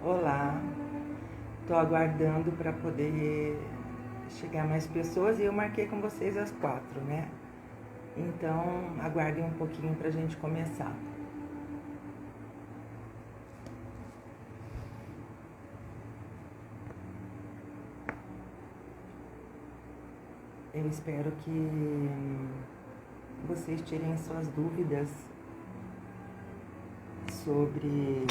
Olá, estou aguardando para poder chegar mais pessoas e eu marquei com vocês às 4, né? Então aguardem um pouquinho para a gente começar. Eu espero que vocês tirem suas dúvidas sobre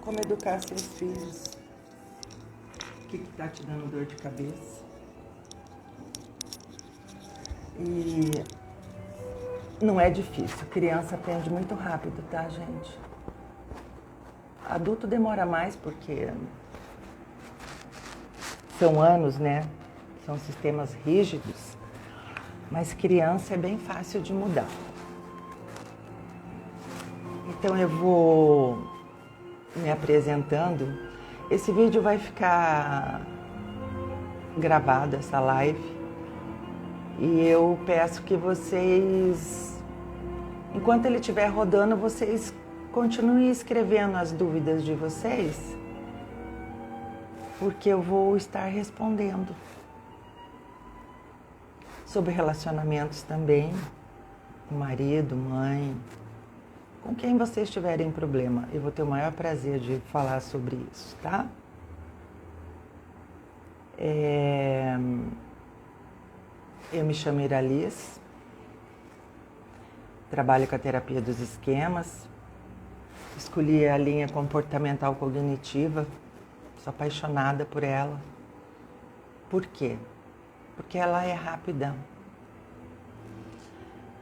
como educar seus filhos, o que está te dando dor de cabeça. E não é difícil, criança aprende muito rápido, tá, gente? Adulto demora mais porque são anos, né? São sistemas rígidos, mas criança é bem fácil de mudar. Então eu vou me apresentando. Esse vídeo vai ficar gravado, essa live, e eu peço que vocês, enquanto ele estiver rodando, vocês continuem escrevendo as dúvidas de vocês, porque eu vou estar respondendo sobre relacionamentos também, com marido, mãe, com quem vocês tiverem problema. Eu vou ter o maior prazer de falar sobre isso, tá? Eu me chamo Iralis, trabalho com a terapia dos esquemas, escolhi a linha comportamental cognitiva, sou apaixonada por ela. Por quê? Porque ela é rápida,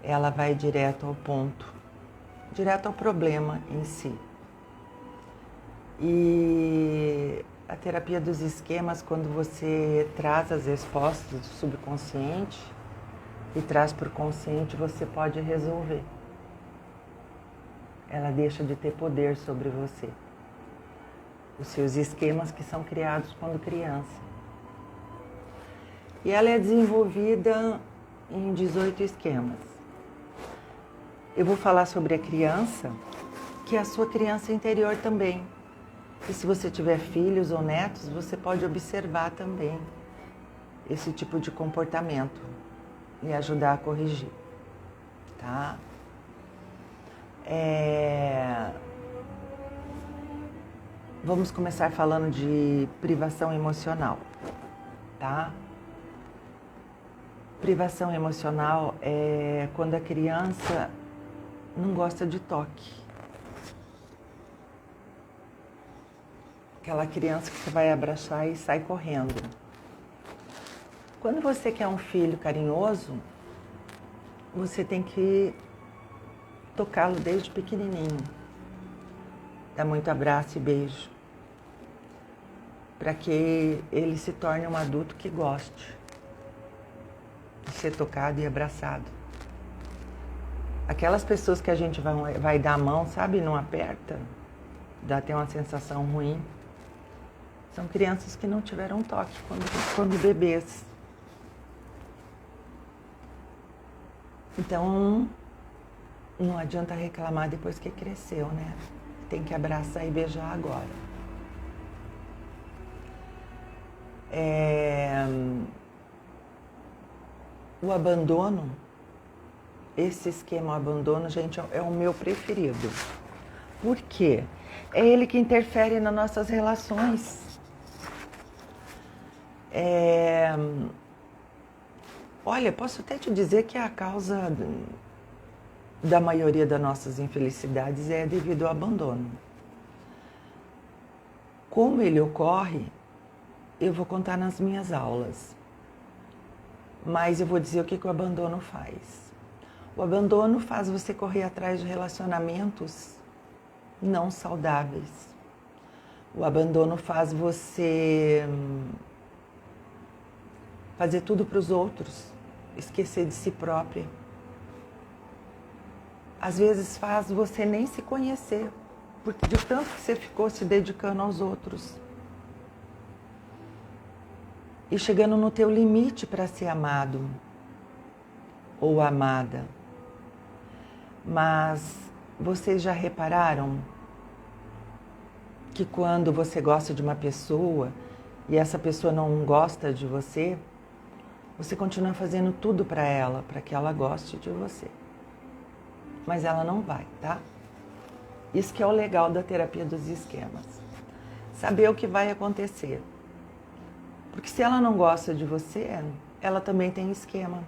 ela vai direto ao ponto, direto ao problema em si. E a terapia dos esquemas, quando você traz as respostas do subconsciente e traz para o consciente, você pode resolver. Ela deixa de ter poder sobre você. Os seus esquemas que são criados quando criança. E ela é desenvolvida em 18 esquemas. Eu vou falar sobre a criança, que é a sua criança interior também. E se você tiver filhos ou netos, você pode observar também esse tipo de comportamento e ajudar a corrigir, tá? Vamos começar falando de privação emocional, tá? Privação emocional é quando a criança não gosta de toque. Aquela criança que você vai abraçar e sai correndo. Quando você quer um filho carinhoso, você tem que tocá-lo desde pequenininho. Dá muito abraço e beijo. Para que ele se torne um adulto que goste de ser tocado e abraçado. Aquelas pessoas que a gente vai dar a mão, sabe, não aperta, dá até uma sensação ruim. São crianças que não tiveram toque quando bebês. Então, não adianta reclamar depois que cresceu, né? Tem que abraçar e beijar agora. O abandono, esse esquema abandono, gente, é o meu preferido. Por quê? É ele que interfere nas nossas relações. Olha, posso até te dizer que a causa da maioria das nossas infelicidades é devido ao abandono. Como ele ocorre, eu vou contar nas minhas aulas. Mas eu vou dizer o que o abandono faz. O abandono faz você correr atrás de relacionamentos não saudáveis. O abandono faz você fazer tudo para os outros, esquecer de si própria. Às vezes faz você nem se conhecer, porque de tanto que você ficou se dedicando aos outros. E chegando no teu limite para ser amado ou amada. Mas vocês já repararam que quando você gosta de uma pessoa e essa pessoa não gosta de você, você continua fazendo tudo para ela, para que ela goste de você. Mas ela não vai, tá? Isso que é o legal da terapia dos esquemas. Saber o que vai acontecer. Porque se ela não gosta de você, ela também tem esquema.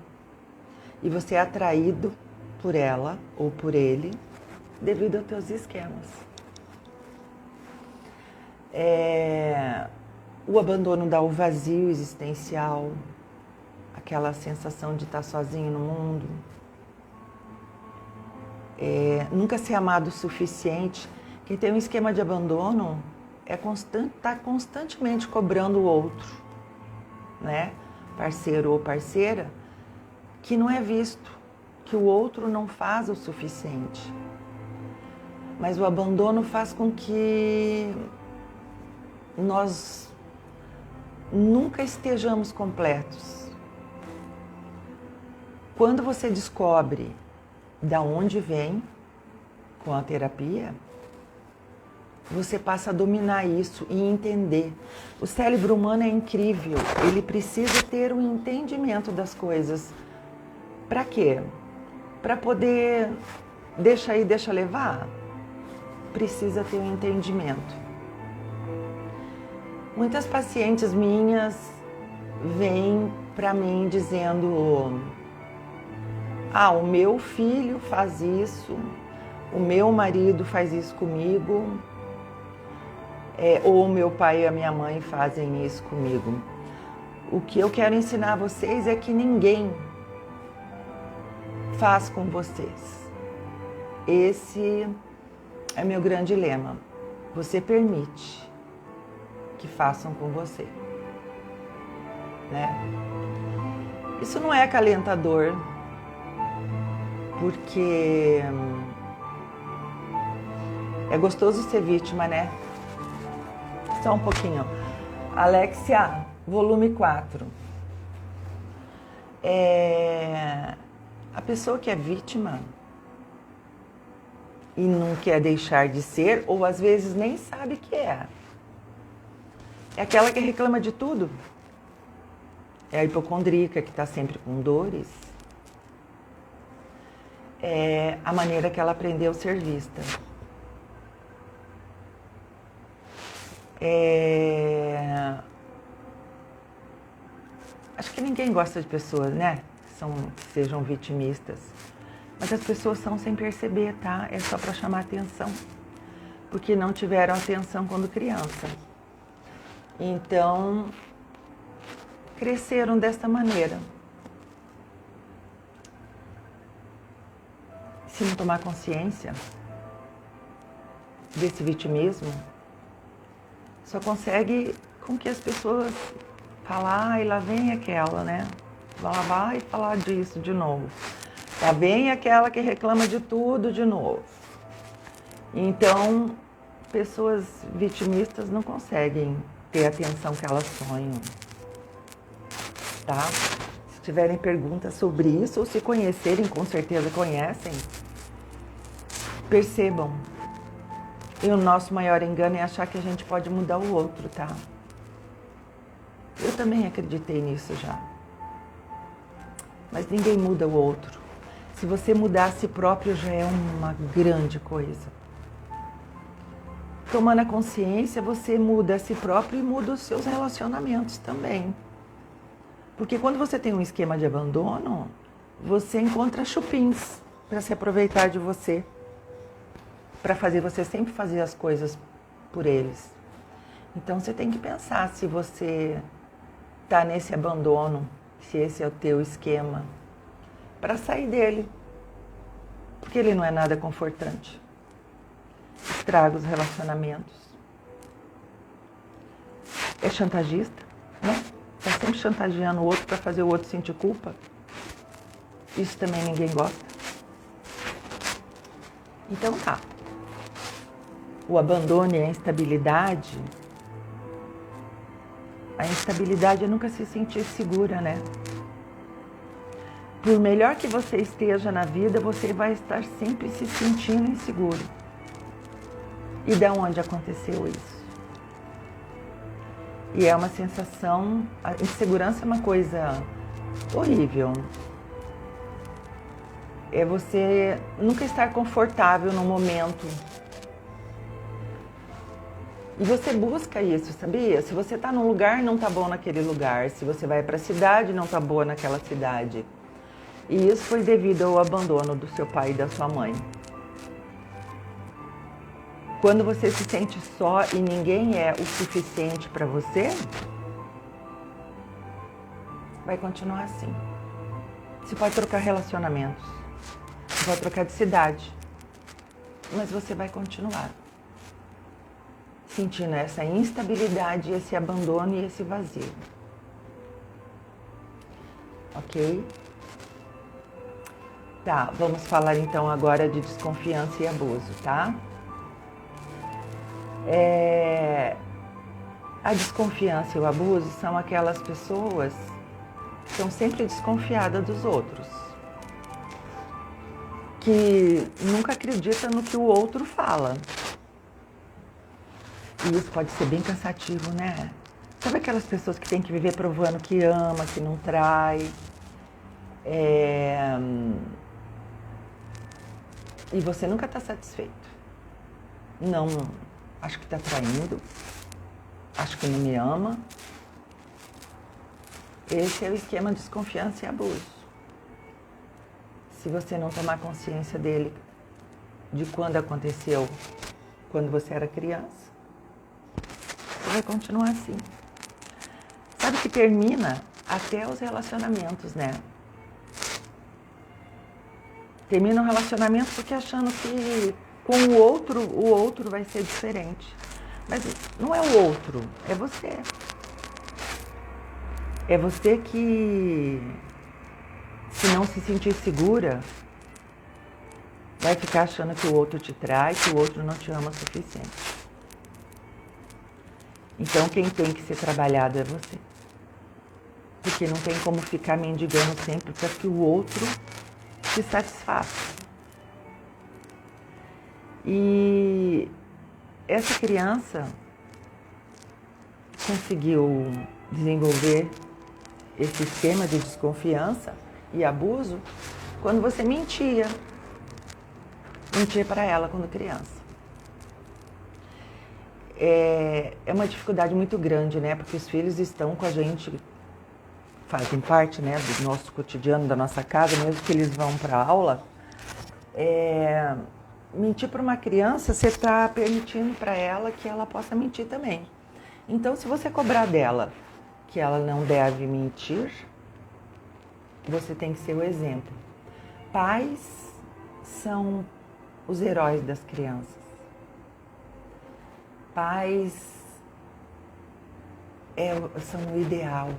E você é atraído por ela ou por ele devido aos teus esquemas. O abandono dá o vazio existencial, aquela sensação de estar sozinho no mundo. Nunca ser amado o suficiente. Quem tem um esquema de abandono está constantemente cobrando o outro, né? Parceiro ou parceira, que não é visto, que o outro não faz o suficiente. Mas o abandono faz com que nós nunca estejamos completos. Quando você descobre da onde vem com a terapia, você passa a dominar isso e entender. O cérebro humano é incrível, ele precisa ter um entendimento das coisas. Para quê? Para poder deixa aí, deixa levar? Precisa ter um entendimento. Muitas pacientes minhas vêm para mim dizendo: o meu filho faz isso, o meu marido faz isso comigo, ou o meu pai e a minha mãe fazem isso comigo. O que eu quero ensinar a vocês é que ninguém faz com vocês. Esse é meu grande lema. Você permite que façam com você, né? Isso não é acalentador, porque é gostoso ser vítima, né? Só um pouquinho. Alexia, volume 4. A pessoa que é vítima e não quer deixar de ser, ou às vezes nem sabe que é aquela que reclama de tudo. É a hipocondríaca que está sempre com dores. É a maneira que ela aprendeu a ser vista. Acho que ninguém gosta de pessoas, né? Que sejam vitimistas. Mas as pessoas são sem perceber, tá? É só para chamar atenção. Porque não tiveram atenção quando criança. Então, cresceram desta maneira. Se não tomar consciência desse vitimismo, só consegue com que as pessoas falem: lá vem aquela, né? Ela vai falar disso de novo. Lá vem aquela que reclama de tudo de novo. Então, pessoas vitimistas não conseguem ter a atenção que elas sonham, tá? Se tiverem perguntas sobre isso, ou se conhecerem, com certeza conhecem, percebam. E o nosso maior engano é achar que a gente pode mudar o outro, tá? Eu também acreditei nisso já. Mas ninguém muda o outro. Se você mudar a si próprio já é uma grande coisa. Tomando a consciência, você muda a si próprio e muda os seus relacionamentos também. Porque quando você tem um esquema de abandono, você encontra chupins para se aproveitar de você. Para fazer você sempre fazer as coisas por eles. Então você tem que pensar se você está nesse abandono, se esse é o teu esquema, para sair dele. Porque ele não é nada confortante. Estraga os relacionamentos. É chantagista, né? Está sempre chantageando o outro para fazer o outro sentir culpa. Isso também ninguém gosta. Então tá. O abandono e a instabilidade é nunca se sentir segura, né? Por melhor que você esteja na vida, você vai estar sempre se sentindo inseguro. E de onde aconteceu isso? E é uma sensação, a insegurança é uma coisa horrível. É você nunca estar confortável no momento. E você busca isso, sabia? Se você está num lugar, não está bom naquele lugar. Se você vai para a cidade, não está boa naquela cidade. E isso foi devido ao abandono do seu pai e da sua mãe. Quando você se sente só e ninguém é o suficiente para você, vai continuar assim. Você pode trocar relacionamentos, você pode trocar de cidade, mas você vai continuar sentindo essa instabilidade, esse abandono e esse vazio. Ok? Tá, vamos falar então agora de desconfiança e abuso, tá? A desconfiança e o abuso são aquelas pessoas que estão sempre desconfiadas dos outros, que nunca acreditam no que o outro fala. E isso pode ser bem cansativo, né? Sabe aquelas pessoas que têm que viver provando que ama, que não trai? E você nunca está satisfeito. Não, acho que está traindo, acho que não me ama. Esse é o esquema de desconfiança e abuso. Se você não tomar consciência dele, de quando aconteceu, quando você era criança, você vai continuar assim. Sabe que termina até os relacionamentos, né? Termina um relacionamento porque achando que com o outro vai ser diferente. Mas não é o outro, é você. É você que, se não se sentir segura, vai ficar achando que o outro te trai, que o outro não te ama o suficiente. Então quem tem que ser trabalhado é você. Porque não tem como ficar mendigando sempre para que o outro te satisfaça. E essa criança conseguiu desenvolver esse esquema de desconfiança e abuso quando você mentia para ela quando criança. É uma dificuldade muito grande, né? Porque os filhos estão com a gente, fazem parte, né, do nosso cotidiano, da nossa casa, mesmo que eles vão para a aula. Mentir para uma criança, você está permitindo para ela que ela possa mentir também. Então, se você cobrar dela que ela não deve mentir, você tem que ser o exemplo. Pais são os heróis das crianças. Pais são o ideal.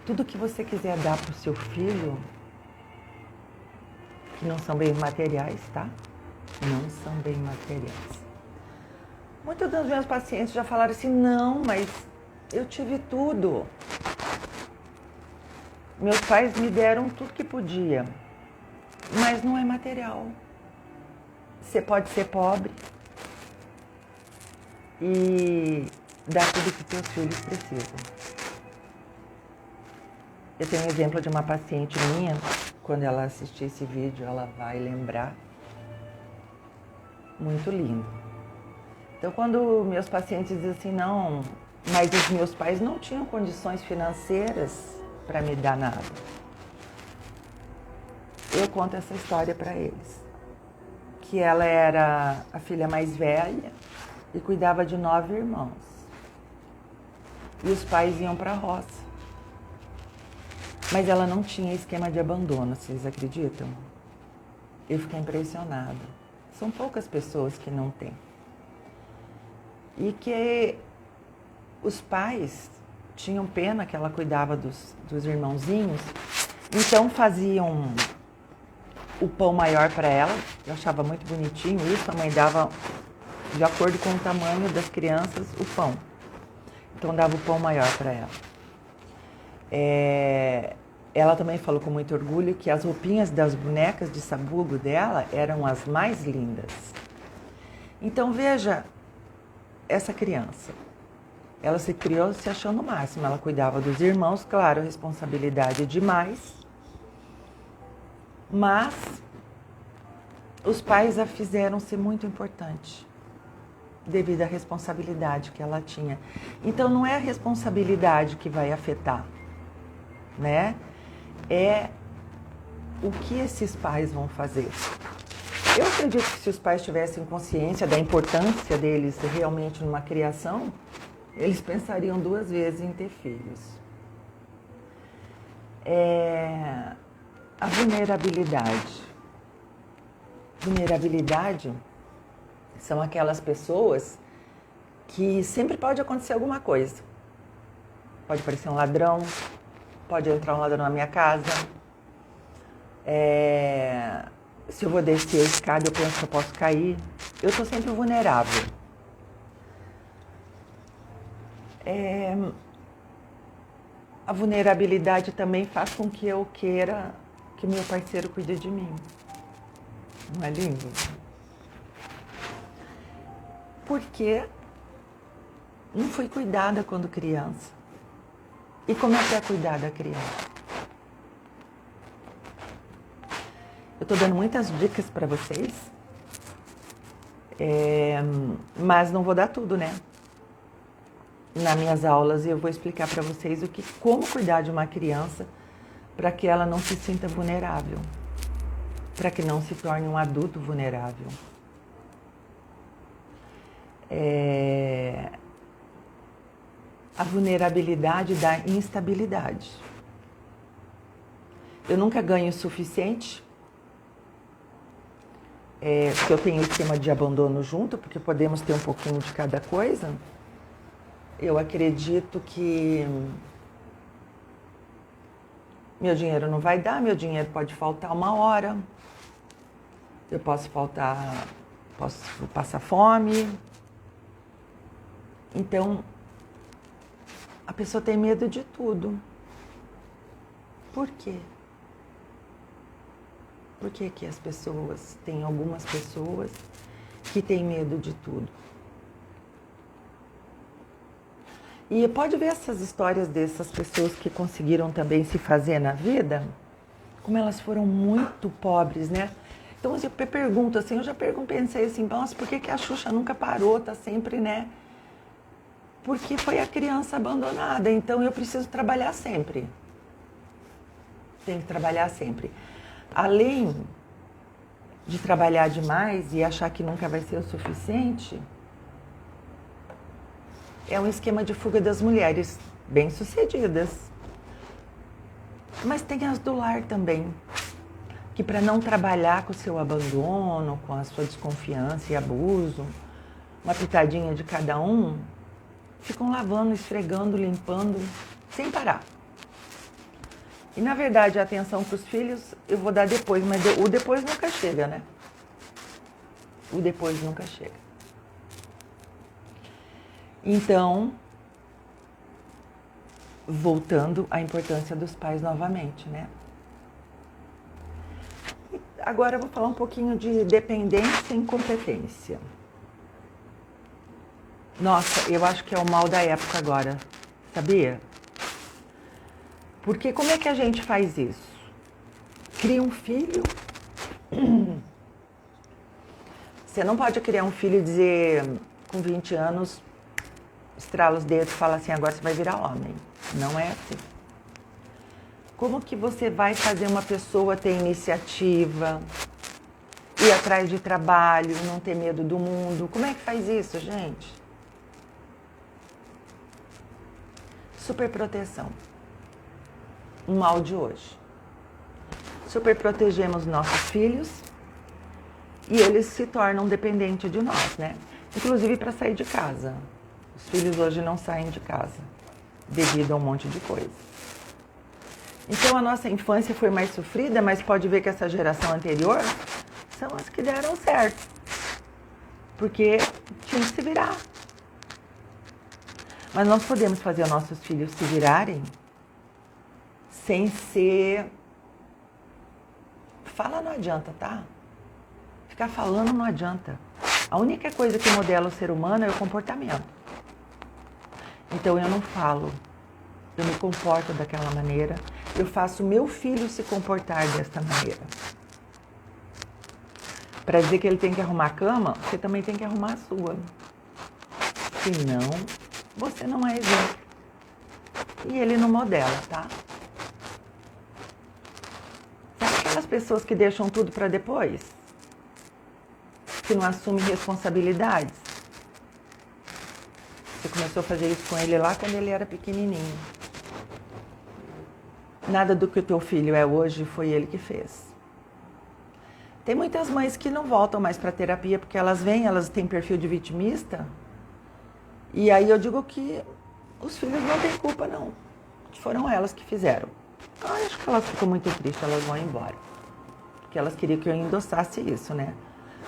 Tudo que você quiser dar para o seu filho, que não são bens materiais, tá? Não são bens materiais. Muitos dos meus pacientes já falaram assim, não, mas eu tive tudo. Meus pais me deram tudo que podia, mas não é material. Você pode ser pobre e dar tudo que seus filhos precisam. Eu tenho um exemplo de uma paciente minha, quando ela assistir esse vídeo, ela vai lembrar. Muito lindo. Então, quando meus pacientes dizem assim, não, mas os meus pais não tinham condições financeiras para me dar nada, eu conto essa história para eles. Que ela era a filha mais velha e cuidava de 9 irmãos. E os pais iam para a roça. Mas ela não tinha esquema de abandono, vocês acreditam? Eu fiquei impressionada. São poucas pessoas que não têm. E que os pais tinham pena que ela cuidava dos irmãozinhos, então faziam o pão maior para ela. Eu achava muito bonitinho isso, a mãe dava, de acordo com o tamanho das crianças, o pão. Então dava o pão maior para ela. Ela também falou com muito orgulho que as roupinhas das bonecas de sabugo dela eram as mais lindas. Então veja essa criança. Ela se criou se achando o máximo. Ela cuidava dos irmãos, claro, responsabilidade demais. Mas os pais a fizeram ser muito importante, devido à responsabilidade que ela tinha. Então não é a responsabilidade que vai afetar, né? É o que esses pais vão fazer. Eu acredito que se os pais tivessem consciência da importância deles realmente numa criação, eles pensariam 2 vezes em ter filhos. A vulnerabilidade. Vulnerabilidade são aquelas pessoas que sempre pode acontecer alguma coisa. Pode aparecer um ladrão, pode entrar um ladrão na minha casa. Se eu vou descer a escada, eu penso que eu posso cair. Eu estou sempre vulnerável. A vulnerabilidade também faz com que eu queira que meu parceiro cuide de mim. Não é lindo? Porque não fui cuidada quando criança. E como é que é cuidar da criança? Eu estou dando muitas dicas para vocês, mas não vou dar tudo, né? Nas minhas aulas eu vou explicar para vocês como cuidar de uma criança para que ela não se sinta vulnerável, para que não se torne um adulto vulnerável. A vulnerabilidade da instabilidade. Eu nunca ganho o suficiente, porque eu tenho o esquema de abandono junto, porque podemos ter um pouquinho de cada coisa. Eu acredito que meu dinheiro não vai dar, meu dinheiro pode faltar 1 hora, eu posso passar fome. Então, a pessoa tem medo de tudo. Por quê? Por que que tem algumas pessoas que têm medo de tudo? E pode ver essas histórias dessas pessoas que conseguiram também se fazer na vida, como elas foram muito pobres, né? Então eu pergunto assim, pensei assim, nossa, por que a Xuxa nunca parou, tá sempre, né? Porque foi a criança abandonada, então eu preciso trabalhar sempre. Tem que trabalhar sempre. Além de trabalhar demais e achar que nunca vai ser o suficiente, é um esquema de fuga das mulheres bem-sucedidas. Mas tem as do lar também, que para não trabalhar com o seu abandono, com a sua desconfiança e abuso, uma pitadinha de cada um, ficam lavando, esfregando, limpando, sem parar. E na verdade a atenção para os filhos eu vou dar depois, mas o depois nunca chega, né? O depois nunca chega. Então, voltando à importância dos pais novamente, né? Agora eu vou falar um pouquinho de dependência e incompetência. Nossa, eu acho que é o mal da época agora, sabia? Porque como é que a gente faz isso? Cria um filho. Você não pode criar um filho e dizer, com 20 anos, estrala os dedos e fala assim, agora você vai virar homem. Não é assim. Como que você vai fazer uma pessoa ter iniciativa, ir atrás de trabalho, não ter medo do mundo? Como é que faz isso, gente? Superproteção. Um mal de hoje. Superprotegemos nossos filhos e eles se tornam dependentes de nós, né? Inclusive para sair de casa. Os filhos hoje não saem de casa devido a um monte de coisa. Então a nossa infância foi mais sofrida, mas pode ver que essa geração anterior são as que deram certo. Porque tinha que se virar. Mas nós podemos fazer os nossos filhos se virarem sem ser... Fala não adianta, tá? Ficar falando não adianta. A única coisa que modela o ser humano é o comportamento. Então eu não falo, eu me comporto daquela maneira, eu faço meu filho se comportar desta maneira. Para dizer que ele tem que arrumar a cama, você também tem que arrumar a sua. Senão, você não é exemplo. E ele não modela, tá? Sabe aquelas pessoas que deixam tudo para depois? Que não assumem responsabilidades? Você começou a fazer isso com ele lá quando ele era pequenininho. Nada do que o teu filho é hoje foi ele que fez. Tem muitas mães que não voltam mais para terapia porque elas têm perfil de vitimista. E aí eu digo que os filhos não têm culpa não, que foram elas que fizeram. Acho que elas ficam muito tristes, elas vão embora. Porque elas queriam que eu endossasse isso, né?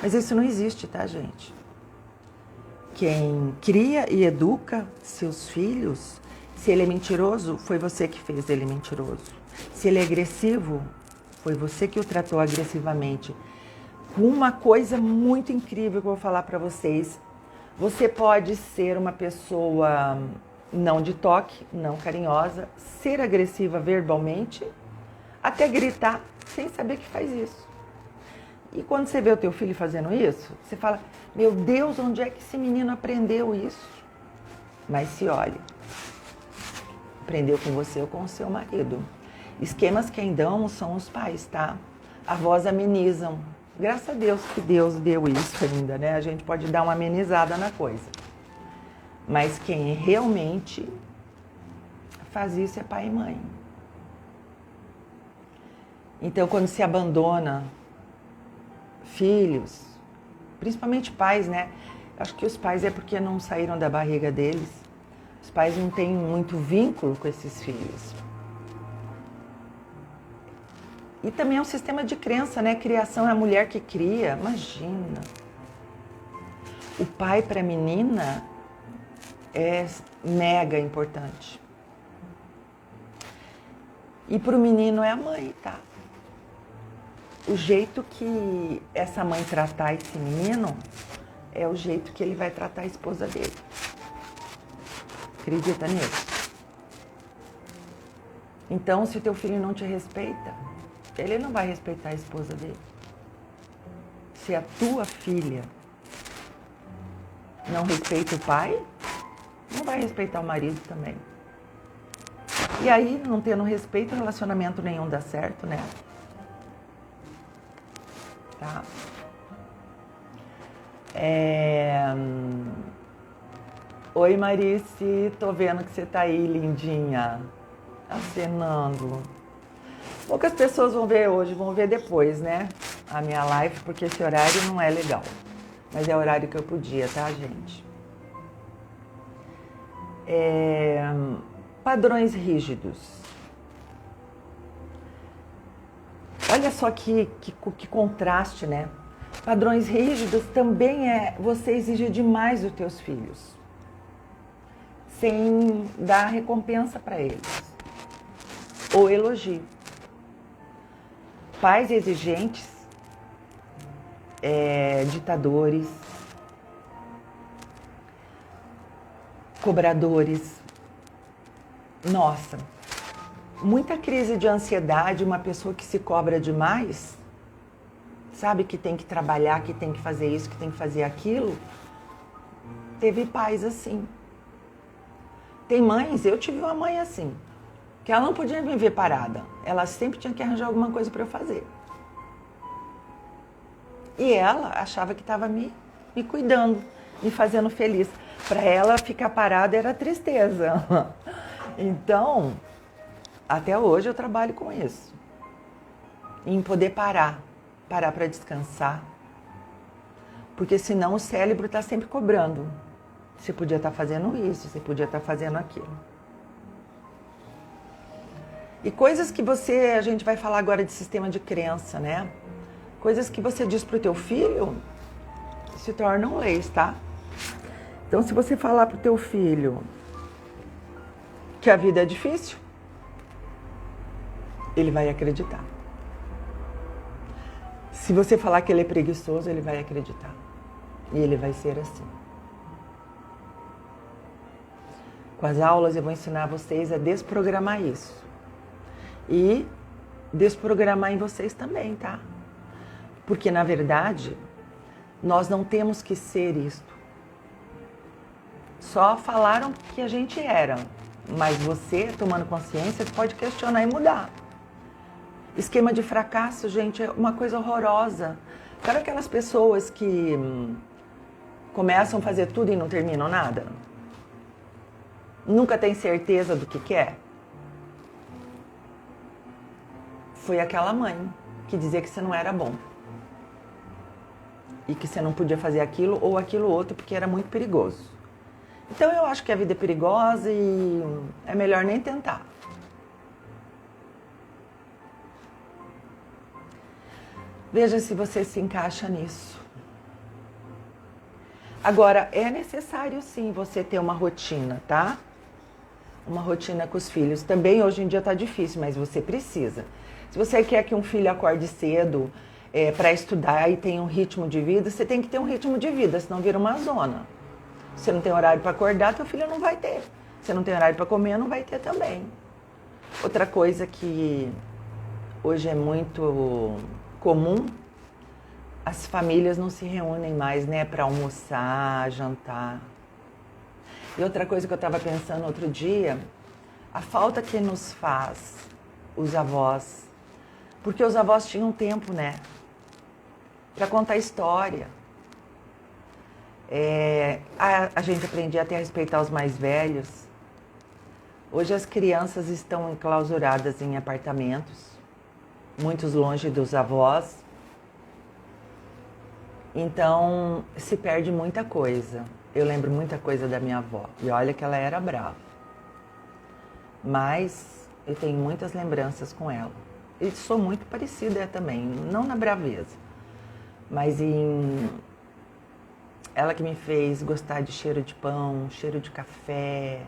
Mas isso não existe, tá, gente? Quem cria e educa seus filhos, se ele é mentiroso, foi você que fez ele mentiroso. Se ele é agressivo, foi você que o tratou agressivamente. Uma coisa muito incrível que eu vou falar para vocês. Você pode ser uma pessoa não de toque, não carinhosa, ser agressiva verbalmente, até gritar sem saber que faz isso. E quando você vê o teu filho fazendo isso, você fala, meu Deus, onde é que esse menino aprendeu isso? Mas se olhe, aprendeu com você ou com o seu marido. Esquemas quem dão são os pais, tá? Avós amenizam. Graças a Deus que Deus deu isso ainda, né? A gente pode dar uma amenizada na coisa. Mas quem realmente faz isso é pai e mãe. Então, quando se abandona filhos, principalmente pais, né? Acho que os pais é porque não saíram da barriga deles. Os pais não têm muito vínculo com esses filhos. E também é um sistema de crença, né? Criação é a mulher que cria. Imagina. O pai para a menina é mega importante. E para o menino é a mãe, tá? O jeito que essa mãe tratar esse menino é o jeito que ele vai tratar a esposa dele. Acredita nisso? Então, se o teu filho não te respeita, ele não vai respeitar a esposa dele. Se a tua filha não respeita o pai, não vai respeitar o marido também. E aí, não tendo respeito, relacionamento nenhum dá certo, né? Tá? Oi, Marice, tô vendo que você tá aí, lindinha, acenando. Poucas pessoas vão ver hoje, vão ver depois, né? A minha live, porque esse horário não é legal. Mas é o horário que eu podia, tá, gente? Padrões rígidos. Olha só que contraste, né? Padrões rígidos também é você exigir demais dos teus filhos, sem dar recompensa para eles, ou elogio. Pais exigentes, ditadores, cobradores. Nossa, muita crise de ansiedade, uma pessoa que se cobra demais, sabe que tem que trabalhar, que tem que fazer isso, que tem que fazer aquilo. Teve pais assim. Tem mães, eu tive uma mãe assim, que ela não podia me ver parada. Ela sempre tinha que arranjar alguma coisa para eu fazer. E ela achava que estava me cuidando, me fazendo feliz. Para ela, ficar parada era tristeza. Então, até hoje eu trabalho com isso. Em poder parar para descansar. Porque senão o cérebro está sempre cobrando. Você podia estar fazendo isso, você podia estar fazendo aquilo. E coisas que a gente vai falar agora de sistema de crença, né? Coisas que você diz pro teu filho se tornam leis, tá? Então, se você falar pro teu filho que a vida é difícil, ele vai acreditar. Se você falar que ele é preguiçoso, ele vai acreditar. E ele vai ser assim. Com as aulas eu vou ensinar vocês a desprogramar isso. E desprogramar em vocês também, tá? Porque, na verdade, nós não temos que ser isto. Só falaram que a gente era. Mas você, tomando consciência, pode questionar e mudar. Esquema de fracasso, gente, é uma coisa horrorosa. Sabe aquelas pessoas que começam a fazer tudo e não terminam nada? Nunca tem certeza do que quer? Foi aquela mãe que dizia que você não era bom. E que você não podia fazer aquilo ou aquilo outro porque era muito perigoso. Então eu acho que a vida é perigosa e é melhor nem tentar. Veja se você se encaixa nisso. Agora, é necessário sim você ter uma rotina, tá? Uma rotina com os filhos. Também hoje em dia tá difícil, mas você precisa. Se você quer que um filho acorde cedo para estudar e tenha um ritmo de vida, você tem que ter um ritmo de vida, senão vira uma zona. Você não tem horário para acordar, teu filho não vai ter. Você não tem horário para comer, não vai ter também. Outra coisa que hoje é muito comum, as famílias não se reúnem mais, né, para almoçar, jantar. E outra coisa que eu estava pensando outro dia, a falta que nos faz os avós, porque os avós tinham tempo, né, para contar história. A gente aprendia até a respeitar os mais velhos. Hoje as crianças estão enclausuradas em apartamentos, muitos longe dos avós. Então se perde muita coisa. Eu lembro muita coisa da minha avó. E olha que ela era brava. Mas eu tenho muitas lembranças com ela. E sou muito parecida também, não na braveza, mas em ela que me fez gostar de cheiro de pão, cheiro de café.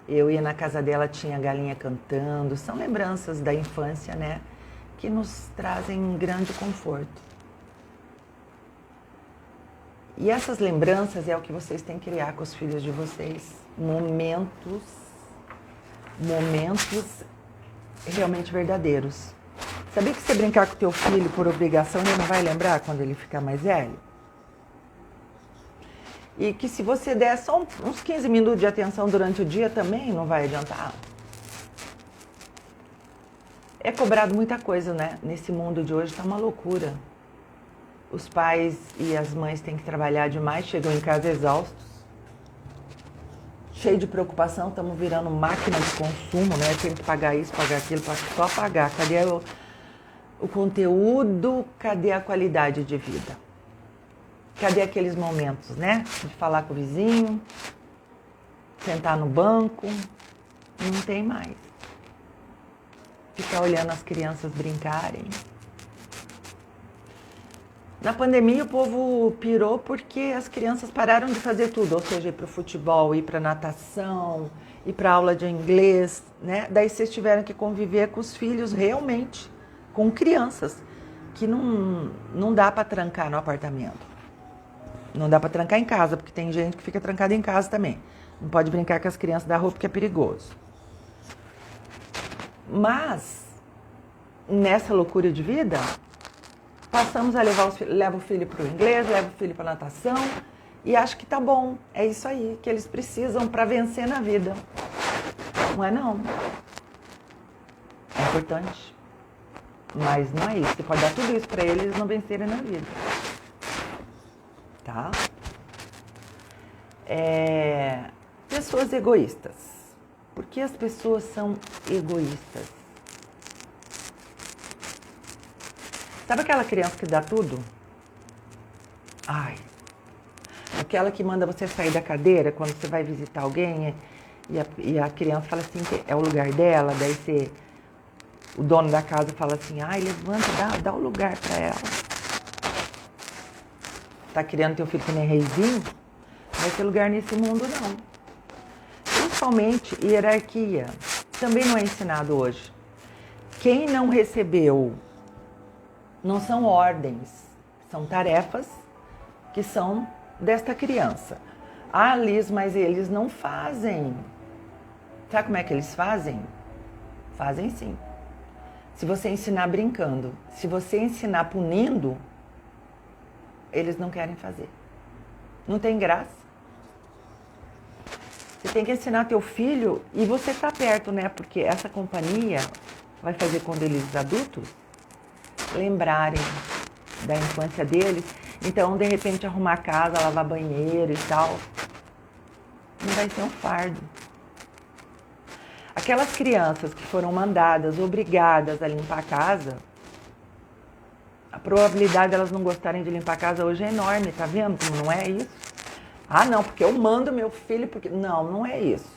Eu ia na casa dela, tinha galinha cantando. São lembranças da infância, né? Que nos trazem grande conforto. E essas lembranças é o que vocês têm que criar com os filhos de vocês. Momentos realmente verdadeiros. Sabia que você brincar com o teu filho por obrigação, ele não vai lembrar quando ele ficar mais velho? E que se você der só uns 15 minutos de atenção durante o dia também não vai adiantar. É cobrado muita coisa, né? Nesse mundo de hoje tá uma loucura. Os pais e as mães têm que trabalhar demais, chegam em casa exaustos, cheio de preocupação, estamos virando máquina de consumo, né? Tem que pagar isso, pagar aquilo, só pagar. Cadê o conteúdo? Cadê a qualidade de vida? Cadê aqueles momentos, né? De falar com o vizinho, sentar no banco, não tem mais. Ficar olhando as crianças brincarem. Na pandemia o povo pirou porque as crianças pararam de fazer tudo, ou seja, ir para o futebol, ir para natação, ir para aula de inglês, né? Daí vocês tiveram que conviver com os filhos realmente, com crianças, que não dá para trancar no apartamento. Não dá para trancar em casa, porque tem gente que fica trancada em casa também. Não pode brincar com as crianças da rua porque é perigoso. Mas, nessa loucura de vida, passamos a leva o filho para o inglês, leva o filho para a natação e acho que tá bom. É isso aí que eles precisam para vencer na vida. Não é não? É importante. Mas não é isso. Você pode dar tudo isso para eles não vencerem na vida. Tá? Pessoas egoístas. Por que as pessoas são egoístas? Sabe aquela criança que dá tudo? Ai, aquela que manda você sair da cadeira quando você vai visitar alguém e a criança fala assim que é o lugar dela, daí o dono da casa fala assim, ai, levanta, dá o lugar pra ela. Tá criando teu filho que nem reizinho? Não vai ter lugar nesse mundo, não. Principalmente hierarquia. Também não é ensinado hoje. Quem não recebeu não são ordens, são tarefas que são desta criança. Ah, Liz, mas eles não fazem. Sabe como é que eles fazem? Fazem sim. Se você ensinar brincando, se você ensinar punindo, eles não querem fazer. Não tem graça. Você tem que ensinar teu filho e você tá perto, né? Porque essa companhia vai fazer quando eles adultos lembrarem da infância deles. Então, de repente, arrumar a casa, lavar banheiro e tal, não vai ser um fardo. Aquelas crianças que foram mandadas, obrigadas a limpar a casa, a probabilidade delas não gostarem de limpar a casa hoje é enorme, tá vendo como não é isso? Ah, não, porque eu mando meu filho, porque... Não, não é isso.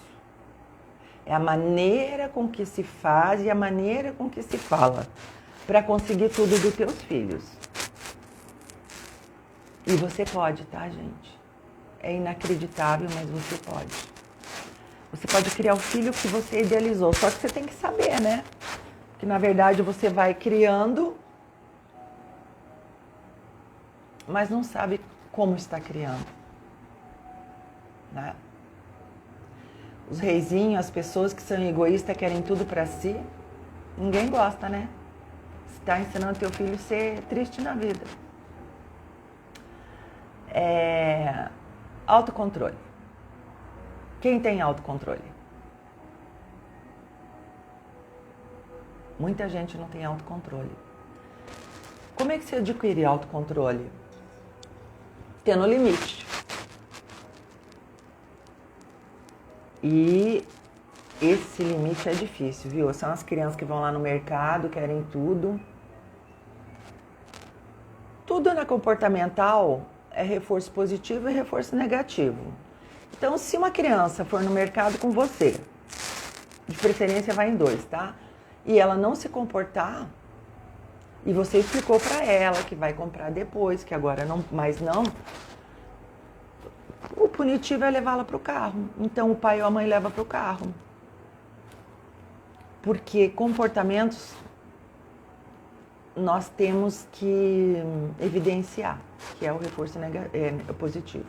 É a maneira com que se faz e a maneira com que se fala para conseguir tudo dos teus filhos. E você pode, tá, gente? É inacreditável, mas você pode. Você pode criar o filho que você idealizou, só que você tem que saber, né? Que na verdade você vai criando, mas não sabe como está criando, né? Os reizinhos, as pessoas que são egoístas, querem tudo pra si, ninguém gosta, né? Você está ensinando teu filho a ser triste na vida. Autocontrole. Quem tem autocontrole? Muita gente não tem autocontrole. Como é que você adquire autocontrole? Tendo limite. E esse limite é difícil, viu? São as crianças que vão lá no mercado, querem tudo. Tudo na comportamental é reforço positivo e reforço negativo. Então, se uma criança for no mercado com você, de preferência vai em 2, tá? E ela não se comportar, e você explicou pra ela que vai comprar depois, que agora não, mas não, o punitivo é levá-la pro carro. Então, o pai ou a mãe leva pro carro. Porque comportamentos nós temos que evidenciar, que é o reforço positivo.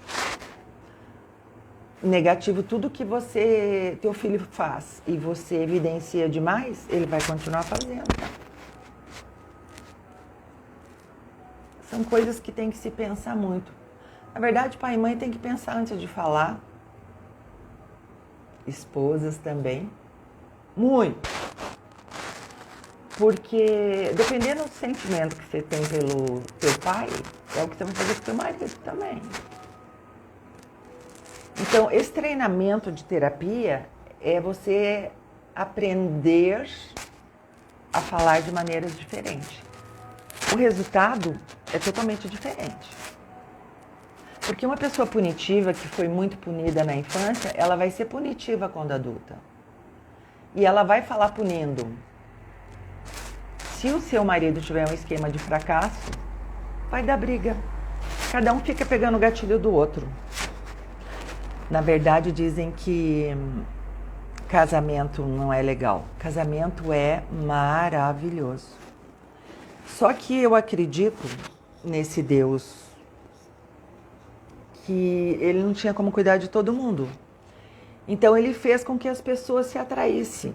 Negativo, tudo que teu filho faz e você evidencia demais, ele vai continuar fazendo. São coisas que tem que se pensar muito. Na verdade, pai e mãe tem que pensar antes de falar. Esposas também. Muito. Porque dependendo do sentimento que você tem pelo teu pai, é o que você vai fazer com o teu marido também. Então, esse treinamento de terapia é você aprender a falar de maneiras diferentes. O resultado é totalmente diferente. Porque uma pessoa punitiva, que foi muito punida na infância, ela vai ser punitiva quando adulta. E ela vai falar punindo. Se o seu marido tiver um esquema de fracasso, vai dar briga. Cada um fica pegando o gatilho do outro. Na verdade, dizem que casamento não é legal. Casamento é maravilhoso. Só que eu acredito nesse Deus que ele não tinha como cuidar de todo mundo. Então, ele fez com que as pessoas se atraíssem.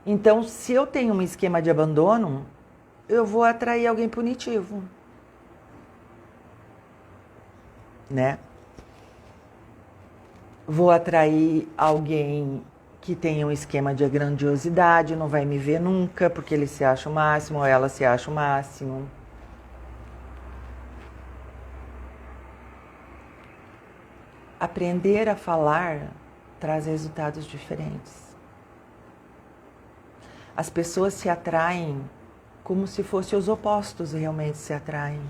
Então, se eu tenho um esquema de abandono, eu vou atrair alguém punitivo, né? Vou atrair alguém que tenha um esquema de grandiosidade, não vai me ver nunca, porque ele se acha o máximo ou ela se acha o máximo. Aprender a falar traz resultados diferentes. As pessoas se atraem como se fossem os opostos realmente se atraem.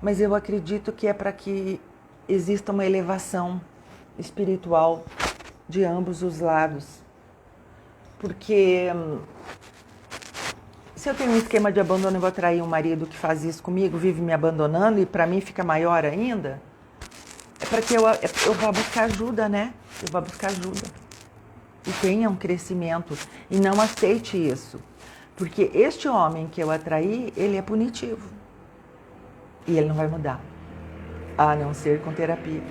Mas eu acredito que é para que exista uma elevação espiritual de ambos os lados. Porque se eu tenho um esquema de abandono e vou atrair um marido que faz isso comigo, vive me abandonando e para mim fica maior ainda, é para que eu vá buscar ajuda, né? Eu vá buscar ajuda. E tenha um crescimento. E não aceite isso. Porque este homem que eu atraí, ele é punitivo. E ele não vai mudar. a não ser com terapia.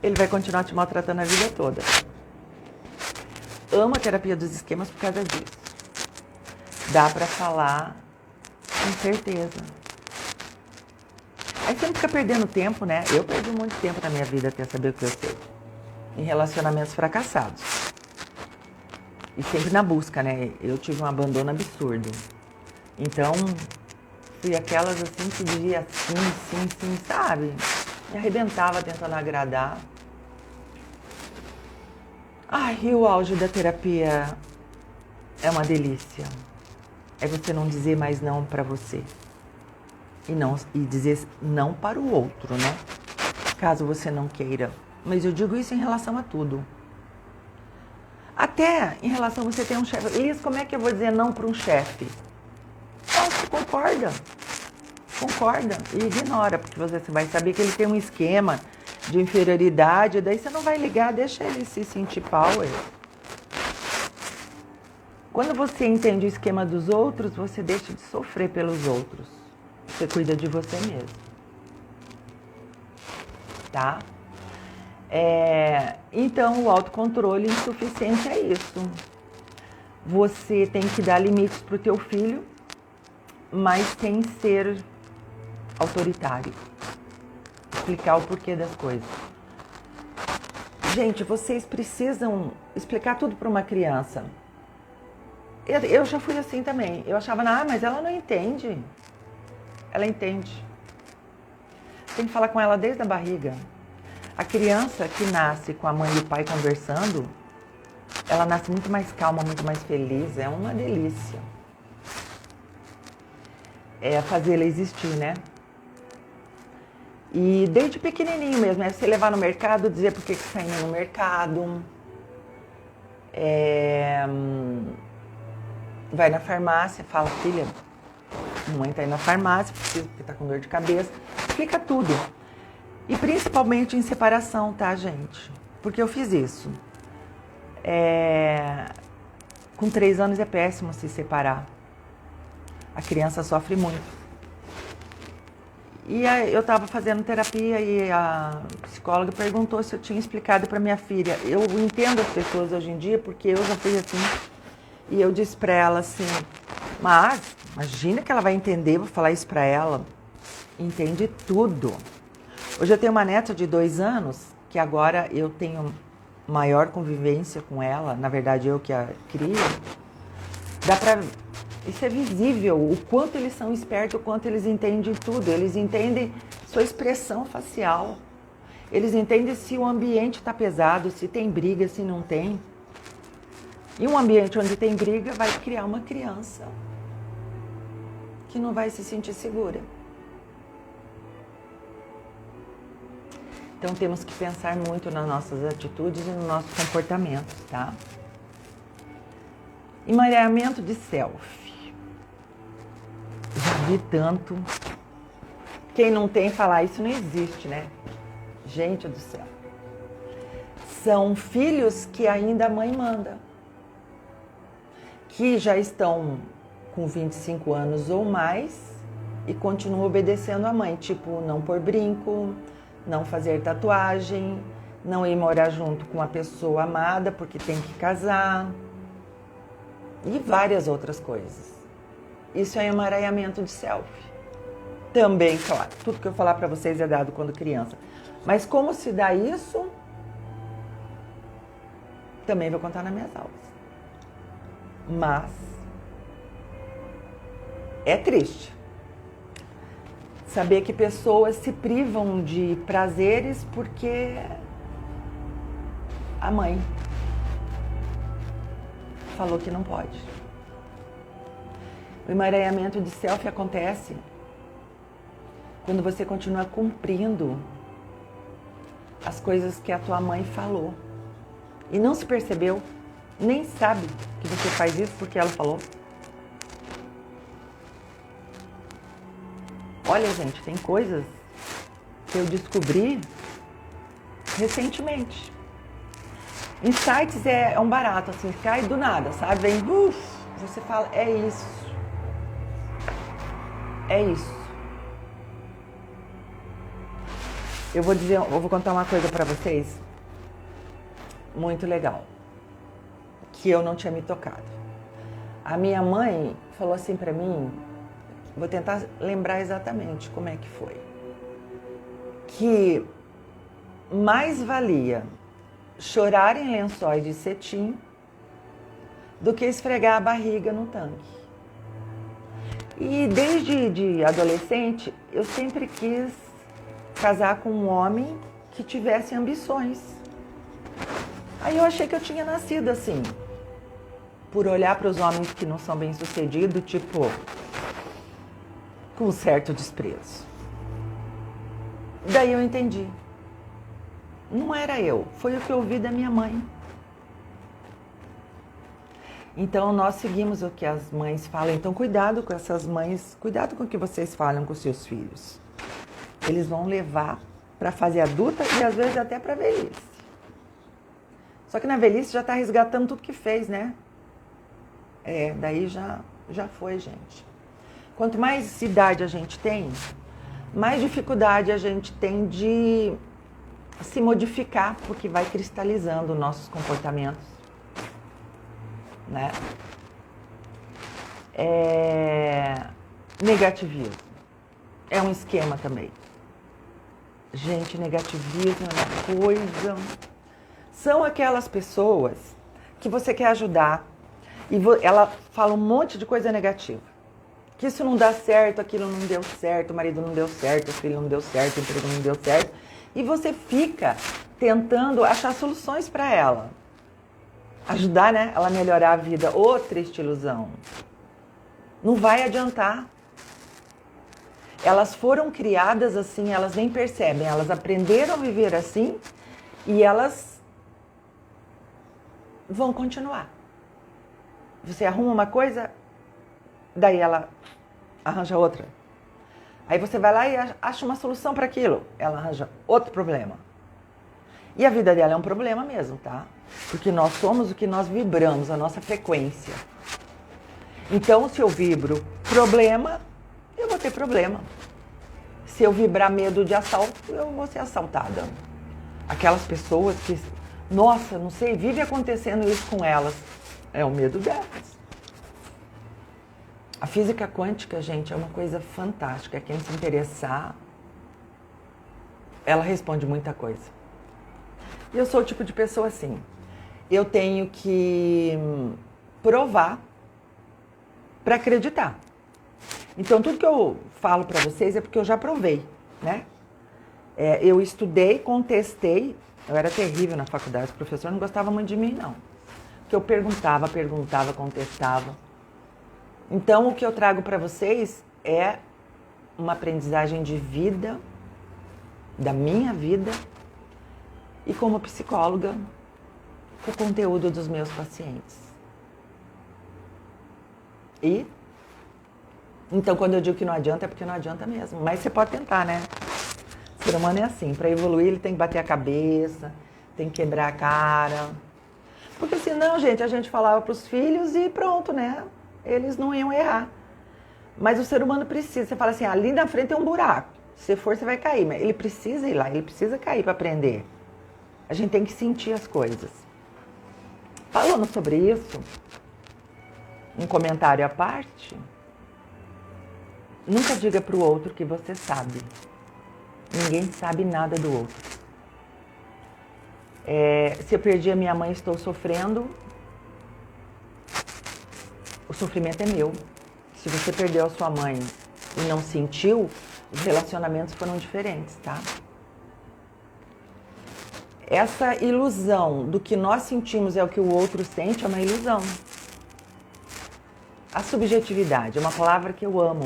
Ele vai continuar te maltratando a vida toda. Amo a terapia dos esquemas por causa disso. Dá pra falar com certeza. Aí você não fica perdendo tempo, né? Eu perdi muito tempo na minha vida até saber o que eu sei. Em relacionamentos fracassados. E sempre na busca, né? Eu tive um abandono absurdo. Então, fui aquelas assim que dizia sim, sabe? Me arrebentava tentando agradar. Ai, e o auge da terapia é uma delícia. É você não dizer mais não pra você. E dizer não para o outro, né? Caso você não queira. Mas eu digo isso em relação a tudo. Até em relação a você ter um chefe. Liz, como é que eu vou dizer não para um chefe? Não, você concorda. Concorda e ignora, porque você vai saber que ele tem um esquema de inferioridade, daí você não vai ligar, deixa ele se sentir power. Quando você entende o esquema dos outros, você deixa de sofrer pelos outros. Você cuida de você mesmo. Tá? Então, o autocontrole insuficiente é isso. Você tem que dar limites pro teu filho, mas sem ser autoritário. Explicar o porquê das coisas. Gente, vocês precisam explicar tudo para uma criança. Eu já fui assim também. Eu achava, mas ela não entende. Ela entende. Tem que falar com ela desde a barriga. A criança que nasce com a mãe e o pai conversando, ela nasce muito mais calma, muito mais feliz. É uma delícia. É fazer ela existir, né? E desde pequenininho mesmo, é você levar no mercado, dizer por que está indo no mercado. Vai na farmácia, fala, filha, mamãe está indo na farmácia, porque está com dor de cabeça. Explica tudo. E principalmente em separação, tá, gente? Porque eu fiz isso. Com 3 anos é péssimo se separar. A criança sofre muito. E eu estava fazendo terapia e a psicóloga perguntou se eu tinha explicado para minha filha. Eu entendo as pessoas hoje em dia porque eu já fui assim. E eu disse para ela assim, mas imagina que ela vai entender, vou falar isso para ela. Entende tudo. Hoje eu tenho uma neta de 2 anos, que agora eu tenho maior convivência com ela. Na verdade, eu que a crio. Isso é visível, o quanto eles são espertos, o quanto eles entendem tudo. Eles entendem sua expressão facial. Eles entendem se o ambiente está pesado, se tem briga, se não tem. E um ambiente onde tem briga vai criar uma criança que não vai se sentir segura. Então temos que pensar muito nas nossas atitudes e nos nossos comportamentos, tá? Emaranhamento de self. Já vi tanto. Quem não tem, falar isso não existe, né? Gente do céu. São filhos que ainda a mãe manda. Que já estão com 25 anos ou mais e continuam obedecendo a mãe. Tipo, não pôr brinco, não fazer tatuagem, não ir morar junto com uma pessoa amada porque tem que casar. E várias outras coisas. Isso é emaranhamento de self. Também, claro, tudo que eu falar para vocês é dado quando criança. Mas como se dá isso, também vou contar nas minhas aulas. Mas é triste saber que pessoas se privam de prazeres porque a mãe falou que não pode. O emaranhamento de self acontece quando você continua cumprindo as coisas que a tua mãe falou e não se percebeu, nem sabe que você faz isso porque ela falou. Olha, gente, tem coisas que eu descobri recentemente. Insights é um barato, assim, cai do nada, sabe? Vem, você fala, é isso. É isso. eu vou contar uma coisa pra vocês muito legal, que eu não tinha me tocado. A minha mãe falou assim pra mim, vou tentar lembrar exatamente como é que foi, que mais valia chorar em lençóis de cetim do que esfregar a barriga no tanque. E desde de adolescente, eu sempre quis casar com um homem que tivesse ambições. Aí eu achei que eu tinha nascido assim, por olhar para os homens que não são bem-sucedidos, tipo, com um certo desprezo. Daí eu entendi. Não era eu, foi o que eu ouvi da minha mãe. Então nós seguimos o que as mães falam. Então cuidado com essas mães, cuidado com o que vocês falam com seus filhos. Eles vão levar para a fase adulta e às vezes até para a velhice. Só que na velhice já está resgatando tudo que fez, né? Daí já foi, gente. Quanto mais idade a gente tem, mais dificuldade a gente tem de se modificar, porque vai cristalizando nossos comportamentos, né? Negativismo é um esquema também. Gente, negativismo é uma coisa... São aquelas pessoas que você quer ajudar e ela fala um monte de coisa negativa. Que isso não dá certo, aquilo não deu certo, o marido não deu certo, o filho não deu certo, o emprego não deu certo. E você fica tentando achar soluções para ela. Ajudar, né? Ela a melhorar a vida. Ô, triste ilusão. Não vai adiantar. Elas foram criadas assim, elas nem percebem. Elas aprenderam a viver assim e elas vão continuar. Você arruma uma coisa, daí ela arranja outra. Aí você vai lá e acha uma solução para aquilo. Ela arranja outro problema. E a vida dela é um problema mesmo, tá? Porque nós somos o que nós vibramos, a nossa frequência. Então, se eu vibro problema, eu vou ter problema. Se eu vibrar medo de assalto, eu vou ser assaltada. Aquelas pessoas que, nossa, não sei, vive acontecendo isso com elas. É o medo delas. A física quântica, gente, é uma coisa fantástica. Quem se interessar, ela responde muita coisa. E eu sou o tipo de pessoa assim. Eu tenho que provar para acreditar. Então, tudo que eu falo para vocês é porque eu já provei, né? Eu estudei, contestei. Eu era terrível na faculdade. O professor não gostava muito de mim, não. Porque eu perguntava, contestava. Então, o que eu trago para vocês é uma aprendizagem de vida, da minha vida, e como psicóloga, o conteúdo dos meus pacientes. Então, quando eu digo que não adianta, é porque não adianta mesmo. Mas você pode tentar, né? O ser humano é assim. Para evoluir, ele tem que bater a cabeça, tem que quebrar a cara. Porque senão, gente, a gente falava para os filhos e pronto, né? Eles não iam errar. Mas o ser humano precisa. Você fala assim, ali na frente tem um buraco. Se for, você vai cair. Mas ele precisa ir lá, ele precisa cair para aprender. A gente tem que sentir as coisas. Falando sobre isso, um comentário à parte, nunca diga para o outro que você sabe. Ninguém sabe nada do outro. Se eu perdi a minha mãe, estou sofrendo, o sofrimento é meu. Se você perdeu a sua mãe e não sentiu, os relacionamentos foram diferentes, tá? Essa ilusão do que nós sentimos é o que o outro sente é uma ilusão. A subjetividade é uma palavra que eu amo.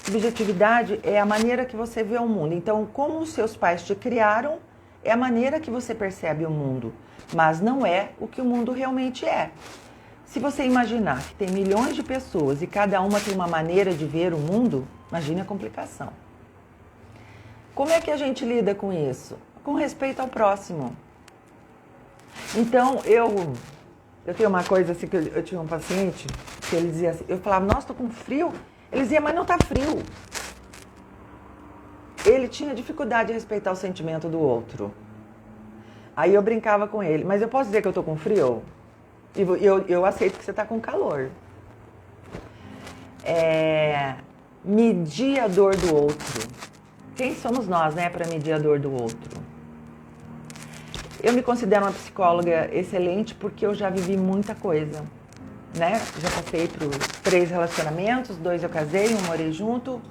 Subjetividade é a maneira que você vê o mundo. Então, como os seus pais te criaram, é a maneira que você percebe o mundo. Mas não é o que o mundo realmente é. Se você imaginar que tem milhões de pessoas e cada uma tem uma maneira de ver o mundo, imagine a complicação. Como é que a gente lida com isso? Com respeito ao próximo. Então, eu tenho uma coisa assim, que eu tinha um paciente que ele dizia assim, eu falava, nossa, tô com frio. Ele dizia, mas não tá frio. ele tinha dificuldade de respeitar o sentimento do outro. Aí eu brincava com ele, mas eu posso dizer que eu tô com frio? E eu aceito que você tá com calor. Medir a dor do outro. Quem somos nós, né, para medir a dor do outro? Eu me considero uma psicóloga excelente porque eu já vivi muita coisa, né? Já passei por 3 relacionamentos, 2 eu casei, 1 morei junto.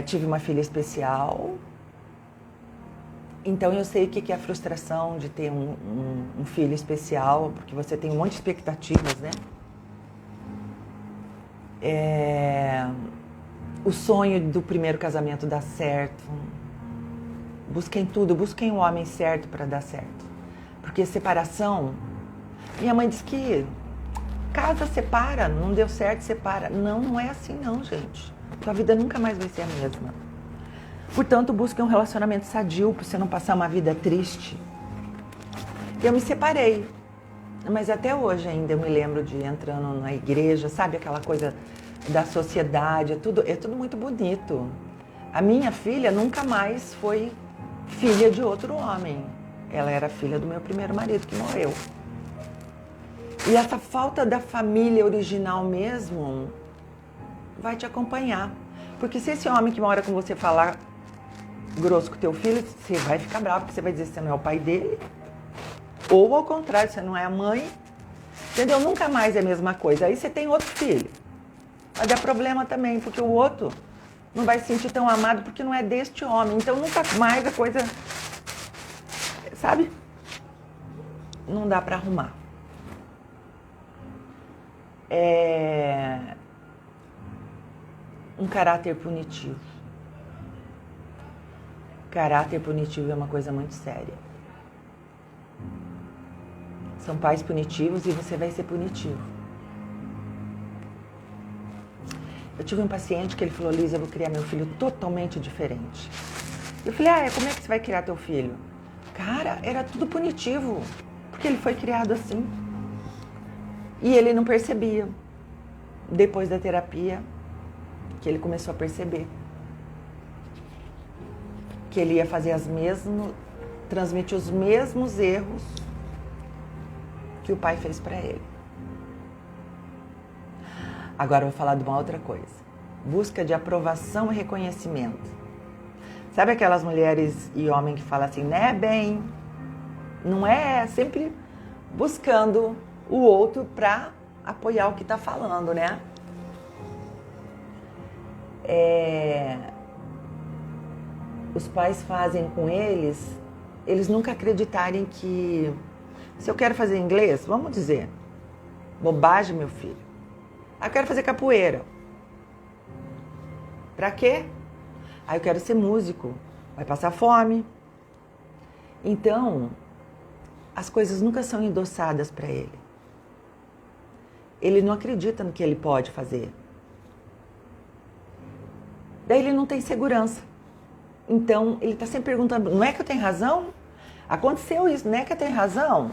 Tive uma filha especial. Então eu sei o que é a frustração de ter um filho especial, porque você tem um monte de expectativas, né? O sonho do primeiro casamento dar certo. Busquem tudo, busquem o homem certo para dar certo. Porque separação... Minha mãe diz que casa separa, não deu certo, separa. Não, não é assim não, gente. Tua vida nunca mais vai ser a mesma. Portanto, busque um relacionamento sadio para você não passar uma vida triste. Eu me separei, mas até hoje ainda eu me lembro de entrando na igreja, sabe aquela coisa da sociedade, é tudo muito bonito. A minha filha nunca mais foi filha de outro homem. Ela era filha do meu primeiro marido que morreu. E essa falta da família original mesmo vai te acompanhar. Porque se esse homem que mora com você falar grosso com teu filho, você vai ficar bravo, porque você vai dizer que você não é o pai dele. Ou ao contrário, você não é a mãe. Entendeu? Nunca mais é a mesma coisa. Aí você tem outro filho. Vai dar problema também, porque o outro não vai se sentir tão amado porque não é deste homem. Então nunca mais a coisa, sabe? Não dá pra arrumar. Um caráter punitivo. Caráter punitivo é uma coisa muito séria. São pais punitivos e você vai ser punitivo. Eu tive um paciente que ele falou, Lisa, eu vou criar meu filho totalmente diferente. Eu falei, como é que você vai criar teu filho? Cara, era tudo punitivo, porque ele foi criado assim. E ele não percebia. Depois da terapia, que ele começou a perceber. Que ele ia fazer transmitir os mesmos erros que o pai fez para ele. Agora eu vou falar de uma outra coisa. Busca de aprovação e reconhecimento. Sabe aquelas mulheres e homens que falam assim, né, bem? Não é sempre buscando o outro para apoiar o que está falando, né? Os pais fazem com eles nunca acreditarem que... Se eu quero fazer inglês, vamos dizer, bobagem, meu filho. Eu quero fazer capoeira. Pra quê? Eu quero ser músico. Vai passar fome. Então, as coisas nunca são endossadas para ele. Ele não acredita no que ele pode fazer. Daí ele não tem segurança. Então, ele está sempre perguntando, não é que eu tenho razão? Aconteceu isso, não é que eu tenho razão?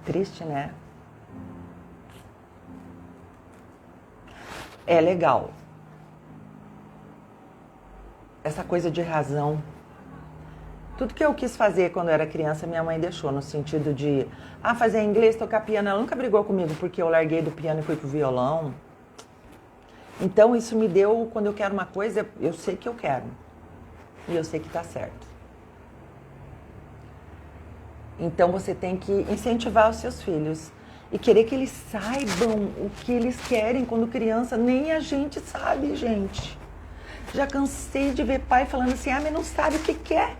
Triste, né? É legal. Essa coisa de razão. Tudo que eu quis fazer quando eu era criança, minha mãe deixou, no sentido de, fazer inglês, tocar piano. Ela nunca brigou comigo porque eu larguei do piano e fui pro violão. Então isso me deu, quando eu quero uma coisa, eu sei que eu quero. E eu sei que tá certo. Então você tem que incentivar os seus filhos e querer que eles saibam o que eles querem quando criança. Nem a gente sabe, gente. Já cansei de ver pai falando assim, mas não sabe o que quer.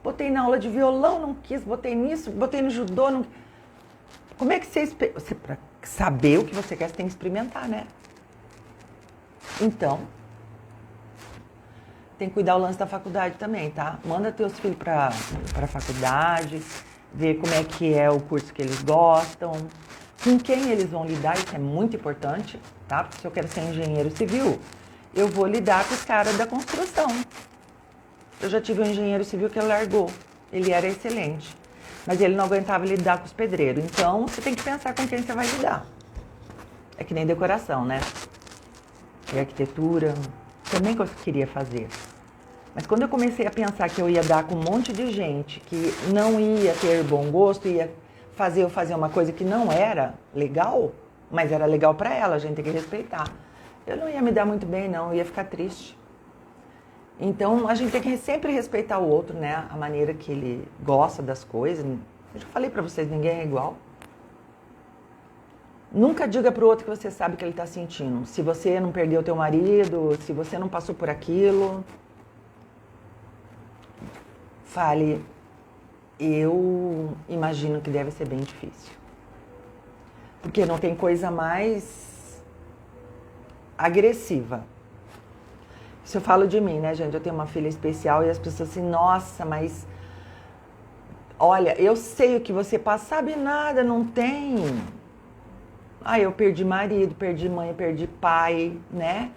Botei na aula de violão, não quis, botei nisso, botei no judô, não... Como é que você para saber o que você quer, você tem que experimentar, né? Então, tem que cuidar o lance da faculdade também, tá? Manda teus filhos pra faculdade, ver como é que é o curso que eles gostam, com quem eles vão lidar, isso é muito importante, tá? Porque se eu quero ser engenheiro civil, eu vou lidar com os caras da construção. Eu já tive um engenheiro civil que ele largou, ele era excelente, mas ele não aguentava lidar com os pedreiros. Então, você tem que pensar com quem você vai lidar. É que nem decoração, né? E arquitetura, também queria fazer. Mas quando eu comecei a pensar que eu ia dar com um monte de gente que não ia ter bom gosto, ia fazer eu fazer uma coisa que não era legal, mas era legal para ela, a gente tem que respeitar. Eu não ia me dar muito bem, não, eu ia ficar triste. Então a gente tem que sempre respeitar o outro, né? A maneira que ele gosta das coisas. Eu já falei para vocês, ninguém é igual. Nunca diga pro outro que você sabe que ele tá sentindo. Se você não perdeu teu marido, se você não passou por aquilo, fale, eu imagino que deve ser bem difícil. Porque não tem coisa mais agressiva. Isso eu falo de mim, né, gente? Eu tenho uma filha especial e as pessoas assim, nossa, mas olha, eu sei o que você passa, sabe nada, não tem. Ah, eu perdi marido, perdi mãe, perdi pai, né?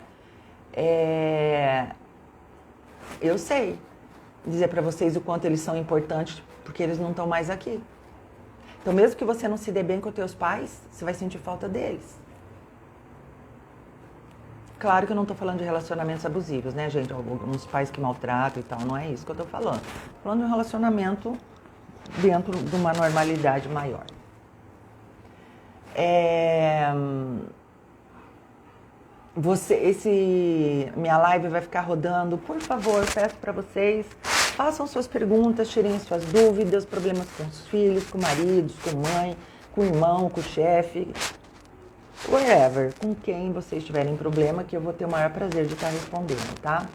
Eu sei dizer pra vocês o quanto eles são importantes, porque eles não estão mais aqui. Então, mesmo que você não se dê bem com os teus pais, você vai sentir falta deles. Claro que eu não tô falando de relacionamentos abusivos, né, gente? Alguns pais que maltratam e tal, não é isso que eu tô falando. Tô falando de um relacionamento dentro de uma normalidade maior. Minha live vai ficar rodando. Por favor, peço para vocês, façam suas perguntas, tirem suas dúvidas, problemas com os filhos, com maridos, com mãe, com irmão, com chefe, whatever, com quem vocês tiverem problema, que eu vou ter o maior prazer de estar respondendo, tá?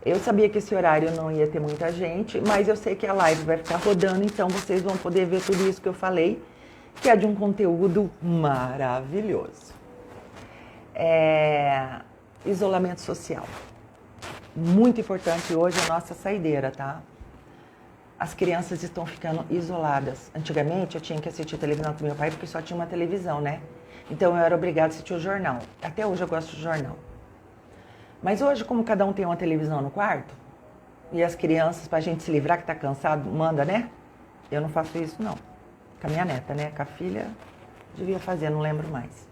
Eu sabia que esse horário não ia ter muita gente, mas eu sei que a live vai ficar rodando, então vocês vão poder ver tudo isso que eu falei, que é de um conteúdo maravilhoso. Isolamento social. Muito importante hoje a nossa saideira, tá? As crianças estão ficando isoladas. Antigamente eu tinha que assistir televisão com meu pai porque só tinha uma televisão, né? Então eu era obrigada a assistir o jornal. Até hoje eu gosto de jornal. Mas hoje, como cada um tem uma televisão no quarto, e as crianças, pra gente se livrar que tá cansado, manda, né? Eu não faço isso, não. Com a minha neta, né? Com a filha, devia fazer, não lembro mais.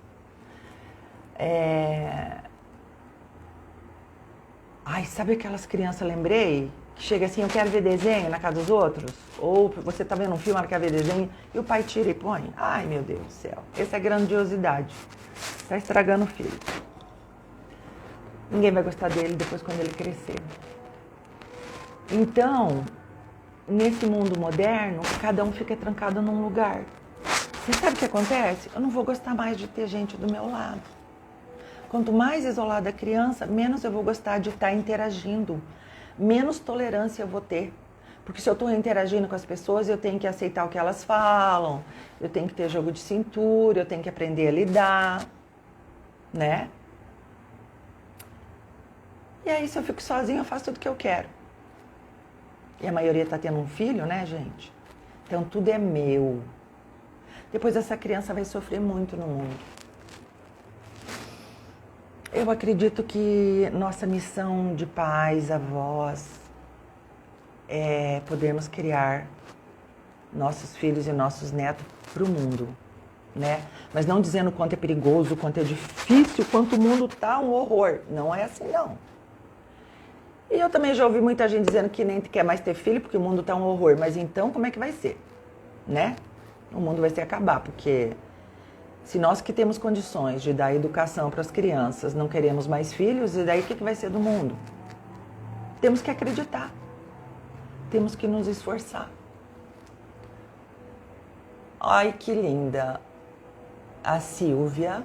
Ai, sabe aquelas crianças, lembrei? Que chega assim, eu quero ver desenho na casa dos outros? Ou você tá vendo um filme, ela quer ver desenho, e o pai tira e põe? Ai, meu Deus do céu. Essa é grandiosidade. Tá estragando o filho. Ninguém vai gostar dele depois quando ele crescer. Então, nesse mundo moderno, cada um fica trancado num lugar. Você sabe o que acontece? Eu não vou gostar mais de ter gente do meu lado. Quanto mais isolada a criança, menos eu vou gostar de estar interagindo. Menos tolerância eu vou ter. Porque se eu estou interagindo com as pessoas, eu tenho que aceitar o que elas falam, eu tenho que ter jogo de cintura, eu tenho que aprender a lidar, né? E aí, se eu fico sozinha, eu faço tudo que eu quero. E a maioria está tendo um filho, né, gente? Então, tudo é meu. Depois, essa criança vai sofrer muito no mundo. Eu acredito que nossa missão de pais, avós, é podermos criar nossos filhos e nossos netos para o mundo, né? Mas não dizendo o quanto é perigoso, o quanto é difícil, quanto o mundo tá um horror. Não é assim, não. E eu também já ouvi muita gente dizendo que nem quer mais ter filho porque o mundo tá um horror. Mas então, como é que vai ser? Né? O mundo vai se acabar, porque se nós que temos condições de dar educação para as crianças não queremos mais filhos, e daí o que vai ser do mundo? Temos que acreditar. Temos que nos esforçar. Ai, que linda. A Silvia.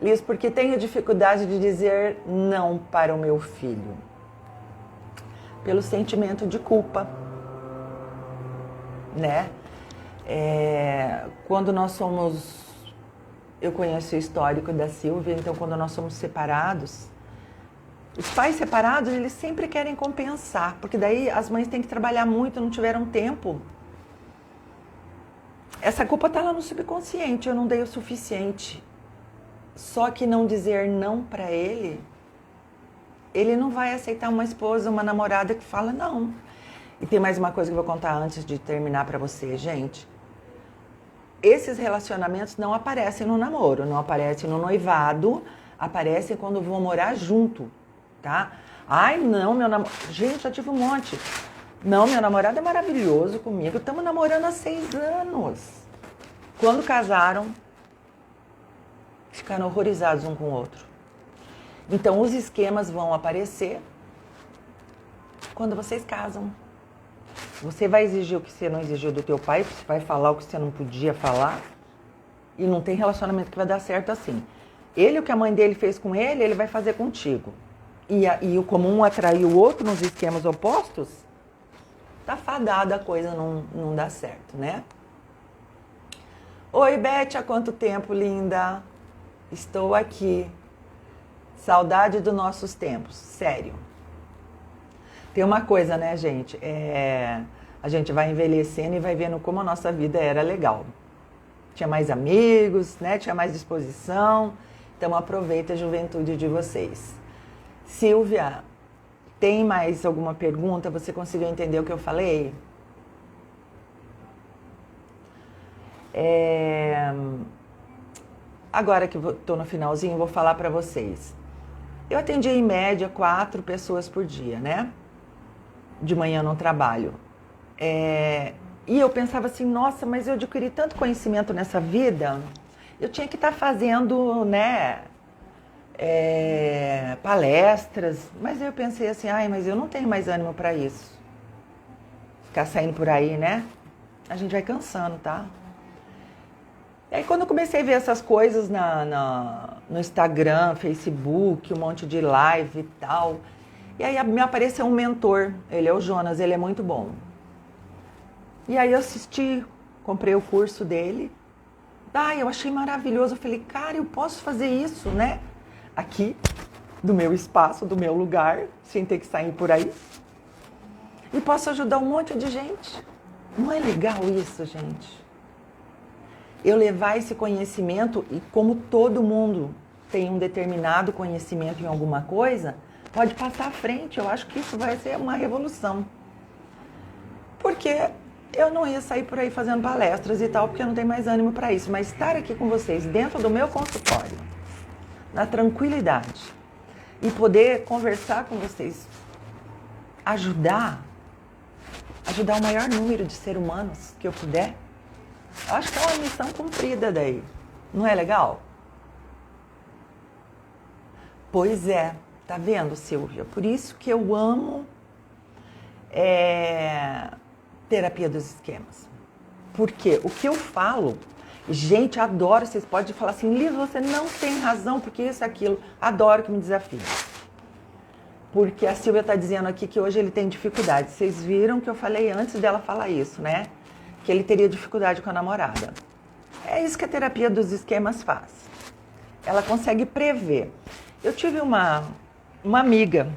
Liz, porque tenho dificuldade de dizer não para o meu filho. Pelo sentimento de culpa, né? Quando nós somos... Eu conheço o histórico da Silvia, então quando nós somos separados, os pais separados, eles sempre querem compensar, porque daí as mães têm que trabalhar muito, não tiveram tempo. Essa culpa está lá no subconsciente, eu não dei o suficiente. Só que não dizer não para ele não vai aceitar uma esposa, uma namorada que fala não. E tem mais uma coisa que eu vou contar antes de terminar para você, gente. Esses relacionamentos não aparecem no namoro, não aparecem no noivado, aparecem quando vão morar junto, tá? Ai, não, meu namorado... Gente, já tive um monte. Não, meu namorado é maravilhoso comigo. Estamos namorando há 6 anos. Quando casaram, ficaram horrorizados um com o outro. Então, os esquemas vão aparecer quando vocês casam. Você vai exigir o que você não exigiu do teu pai, você vai falar o que você não podia falar. E não tem relacionamento que vai dar certo assim. Ele, o que a mãe dele fez com ele, ele vai fazer contigo. E como um atraiu o outro nos esquemas opostos, tá fadada a coisa não dá certo, né? Oi, Beth, há quanto tempo, linda? Estou aqui. Saudade dos nossos tempos, sério. Tem uma coisa, né, gente? A gente vai envelhecendo e vai vendo como a nossa vida era legal. Tinha mais amigos, né? Tinha mais disposição. Então aproveita a juventude de vocês. Silvia, tem mais alguma pergunta? Você conseguiu entender o que eu falei? Agora que estou no finalzinho, vou falar para vocês. Eu atendi em média 4 pessoas por dia, né? De manhã no trabalho. E eu pensava assim, nossa, mas eu adquiri tanto conhecimento nessa vida, eu tinha que estar fazendo, né, palestras. Mas eu pensei assim, mas eu não tenho mais ânimo para isso. Ficar saindo por aí, né? A gente vai cansando, tá? E aí quando eu comecei a ver essas coisas no Instagram, Facebook, um monte de live e tal, e aí me apareceu um mentor, ele é o Jonas, ele é muito bom. E aí eu assisti, comprei o curso dele. Eu achei maravilhoso. Eu falei, cara, eu posso fazer isso, né? Aqui, do meu espaço, do meu lugar, sem ter que sair por aí. E posso ajudar um monte de gente. Não é legal isso, gente? Eu levar esse conhecimento, e como todo mundo tem um determinado conhecimento em alguma coisa, pode passar à frente. Eu acho que isso vai ser uma revolução. Porque eu não ia sair por aí fazendo palestras e tal, porque eu não tenho mais ânimo para isso. Mas estar aqui com vocês, dentro do meu consultório, na tranquilidade, e poder conversar com vocês, ajudar o maior número de seres humanos que eu puder, eu acho que é uma missão cumprida daí. Não é legal? Pois é, tá vendo, Silvia? Por isso que eu amo terapia dos esquemas. Porque o que eu falo, gente, adoro, vocês podem falar assim, Liz, você não tem razão, porque isso e aquilo. Adoro que me desafie. Porque a Silvia está dizendo aqui que hoje ele tem dificuldade. Vocês viram que eu falei antes dela falar isso, né? Que ele teria dificuldade com a namorada. É isso que a terapia dos esquemas faz. Ela consegue prever. Eu tive uma amiga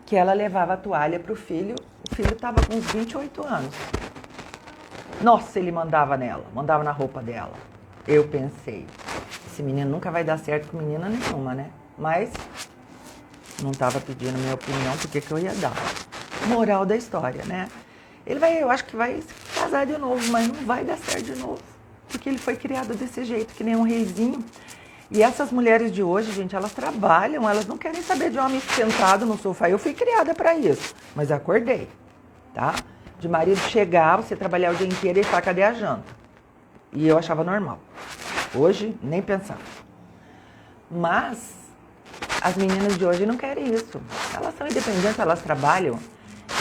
que ela levava a toalha para o filho estava com uns 28 anos. Nossa, ele mandava nela, mandava na roupa dela. Eu pensei, esse menino nunca vai dar certo com menina nenhuma, né? Mas não estava pedindo minha opinião, porque que eu ia dar. Moral da história, né? Eu acho que vai se casar de novo, mas não vai dar certo de novo. Porque ele foi criado desse jeito, que nem um reizinho. E essas mulheres de hoje, gente, elas trabalham, elas não querem saber de homem sentado no sofá. Eu fui criada para isso, mas acordei, tá? De marido chegar, você trabalhar o dia inteiro e falar, cadê a janta? E eu achava normal. Hoje, nem pensar. Mas as meninas de hoje não querem isso. Elas são independentes, elas trabalham.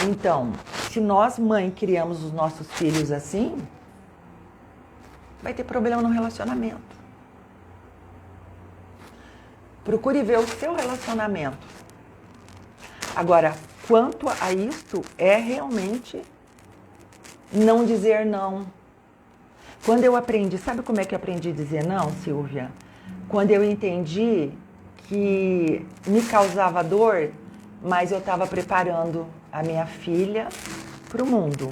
Então, se nós, mãe, criamos os nossos filhos assim, vai ter problema no relacionamento. Procure ver o seu relacionamento. Agora, quanto a isto, é realmente não dizer não. Quando eu aprendi, sabe como é que eu aprendi a dizer não, Silvia? Quando eu entendi que me causava dor, mas eu estava preparando a minha filha para o mundo,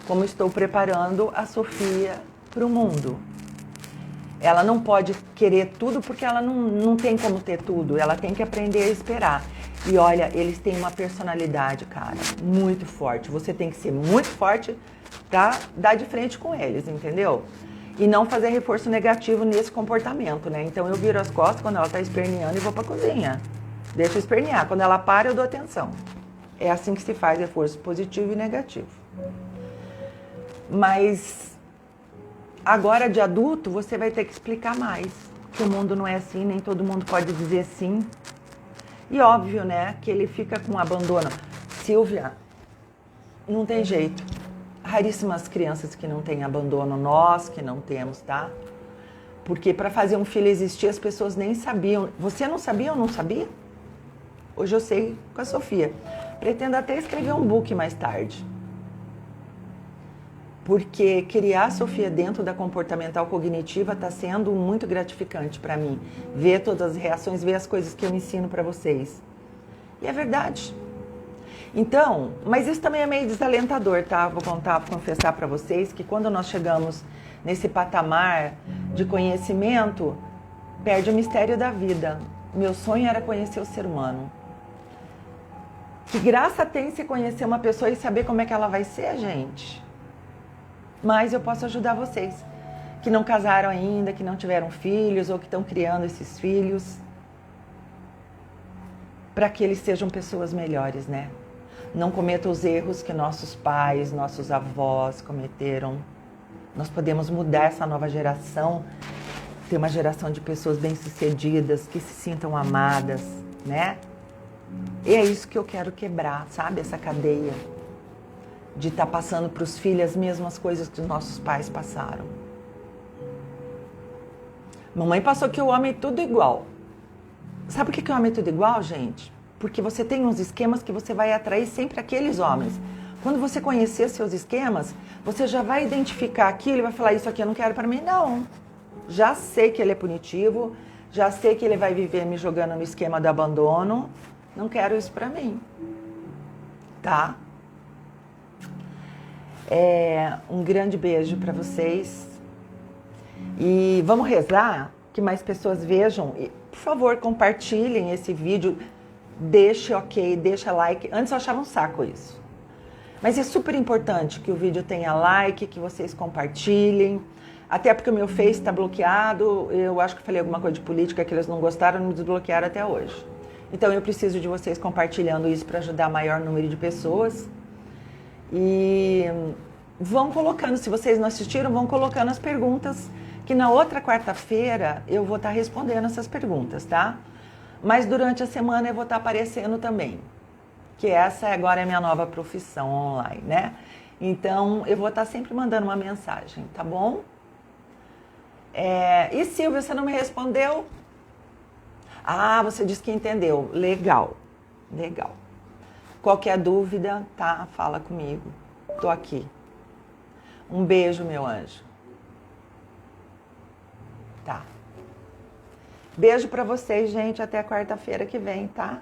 como estou preparando a Sofia para o mundo. Ela não pode querer tudo porque ela não tem como ter tudo. Ela tem que aprender a esperar. E olha, eles têm uma personalidade, cara, muito forte. Você tem que ser muito forte para dar de frente com eles, entendeu? E não fazer reforço negativo nesse comportamento, né? Então eu viro as costas quando ela tá esperneando e vou pra cozinha. Deixa eu espernear. Quando ela para, eu dou atenção. É assim que se faz reforço positivo e negativo. Mas agora de adulto, você vai ter que explicar mais. Que o mundo não é assim, nem todo mundo pode dizer sim. E óbvio, né, que ele fica com abandono. Silvia, não tem jeito. Raríssimas crianças que não têm abandono, nós que não temos, tá? Porque para fazer um filho existir, as pessoas nem sabiam. Você não sabia ou não sabia? Hoje eu sei com a Sofia. Pretendo até escrever um book mais tarde. Porque criar a Sofia dentro da comportamental cognitiva está sendo muito gratificante para mim. Ver todas as reações, ver as coisas que eu ensino para vocês. E é verdade. Então, mas isso também é meio desalentador, tá? Vou confessar para vocês que quando nós chegamos nesse patamar de conhecimento, perde o mistério da vida. Meu sonho era conhecer o ser humano. Que graça tem se conhecer uma pessoa e saber como é que ela vai ser, gente? Mas eu posso ajudar vocês, que não casaram ainda, que não tiveram filhos ou que estão criando esses filhos, para que eles sejam pessoas melhores, né? Não cometam os erros que nossos pais, nossos avós cometeram. Nós podemos mudar essa nova geração, ter uma geração de pessoas bem-sucedidas, que se sintam amadas, né? E é isso que eu quero quebrar, sabe? Essa cadeia de estar passando para os filhos as mesmas coisas que os nossos pais passaram. Mamãe passou que o homem é tudo igual. Sabe por que o homem é tudo igual, gente? Porque você tem uns esquemas que você vai atrair sempre aqueles homens. Quando você conhecer seus esquemas, você já vai identificar aquilo e vai falar, isso aqui eu não quero para mim, não. Já sei que ele é punitivo, já sei que ele vai viver me jogando no esquema do abandono, não quero isso para mim. Tá? Um grande beijo para vocês. E vamos rezar que mais pessoas vejam. E, por favor, compartilhem esse vídeo. Deixe ok, deixa like. Antes eu achava um saco isso. Mas é super importante que o vídeo tenha like, que vocês compartilhem. Até porque o meu Face está bloqueado. Eu acho que falei alguma coisa de política que eles não gostaram e me desbloquearam até hoje. Então eu preciso de vocês compartilhando isso para ajudar o maior número de pessoas. E vão colocando, se vocês não assistiram, vão colocando as perguntas, que na outra quarta-feira eu vou estar respondendo essas perguntas, tá? Mas durante a semana eu vou estar aparecendo também, que essa agora é a minha nova profissão online, né? Então eu vou estar sempre mandando uma mensagem, tá bom? E Silvia, você não me respondeu? Ah, você disse que entendeu. Legal, legal. Qualquer dúvida, tá? Fala comigo. Tô aqui. Um beijo, meu anjo. Tá. Beijo pra vocês, gente. Até quarta-feira que vem, tá?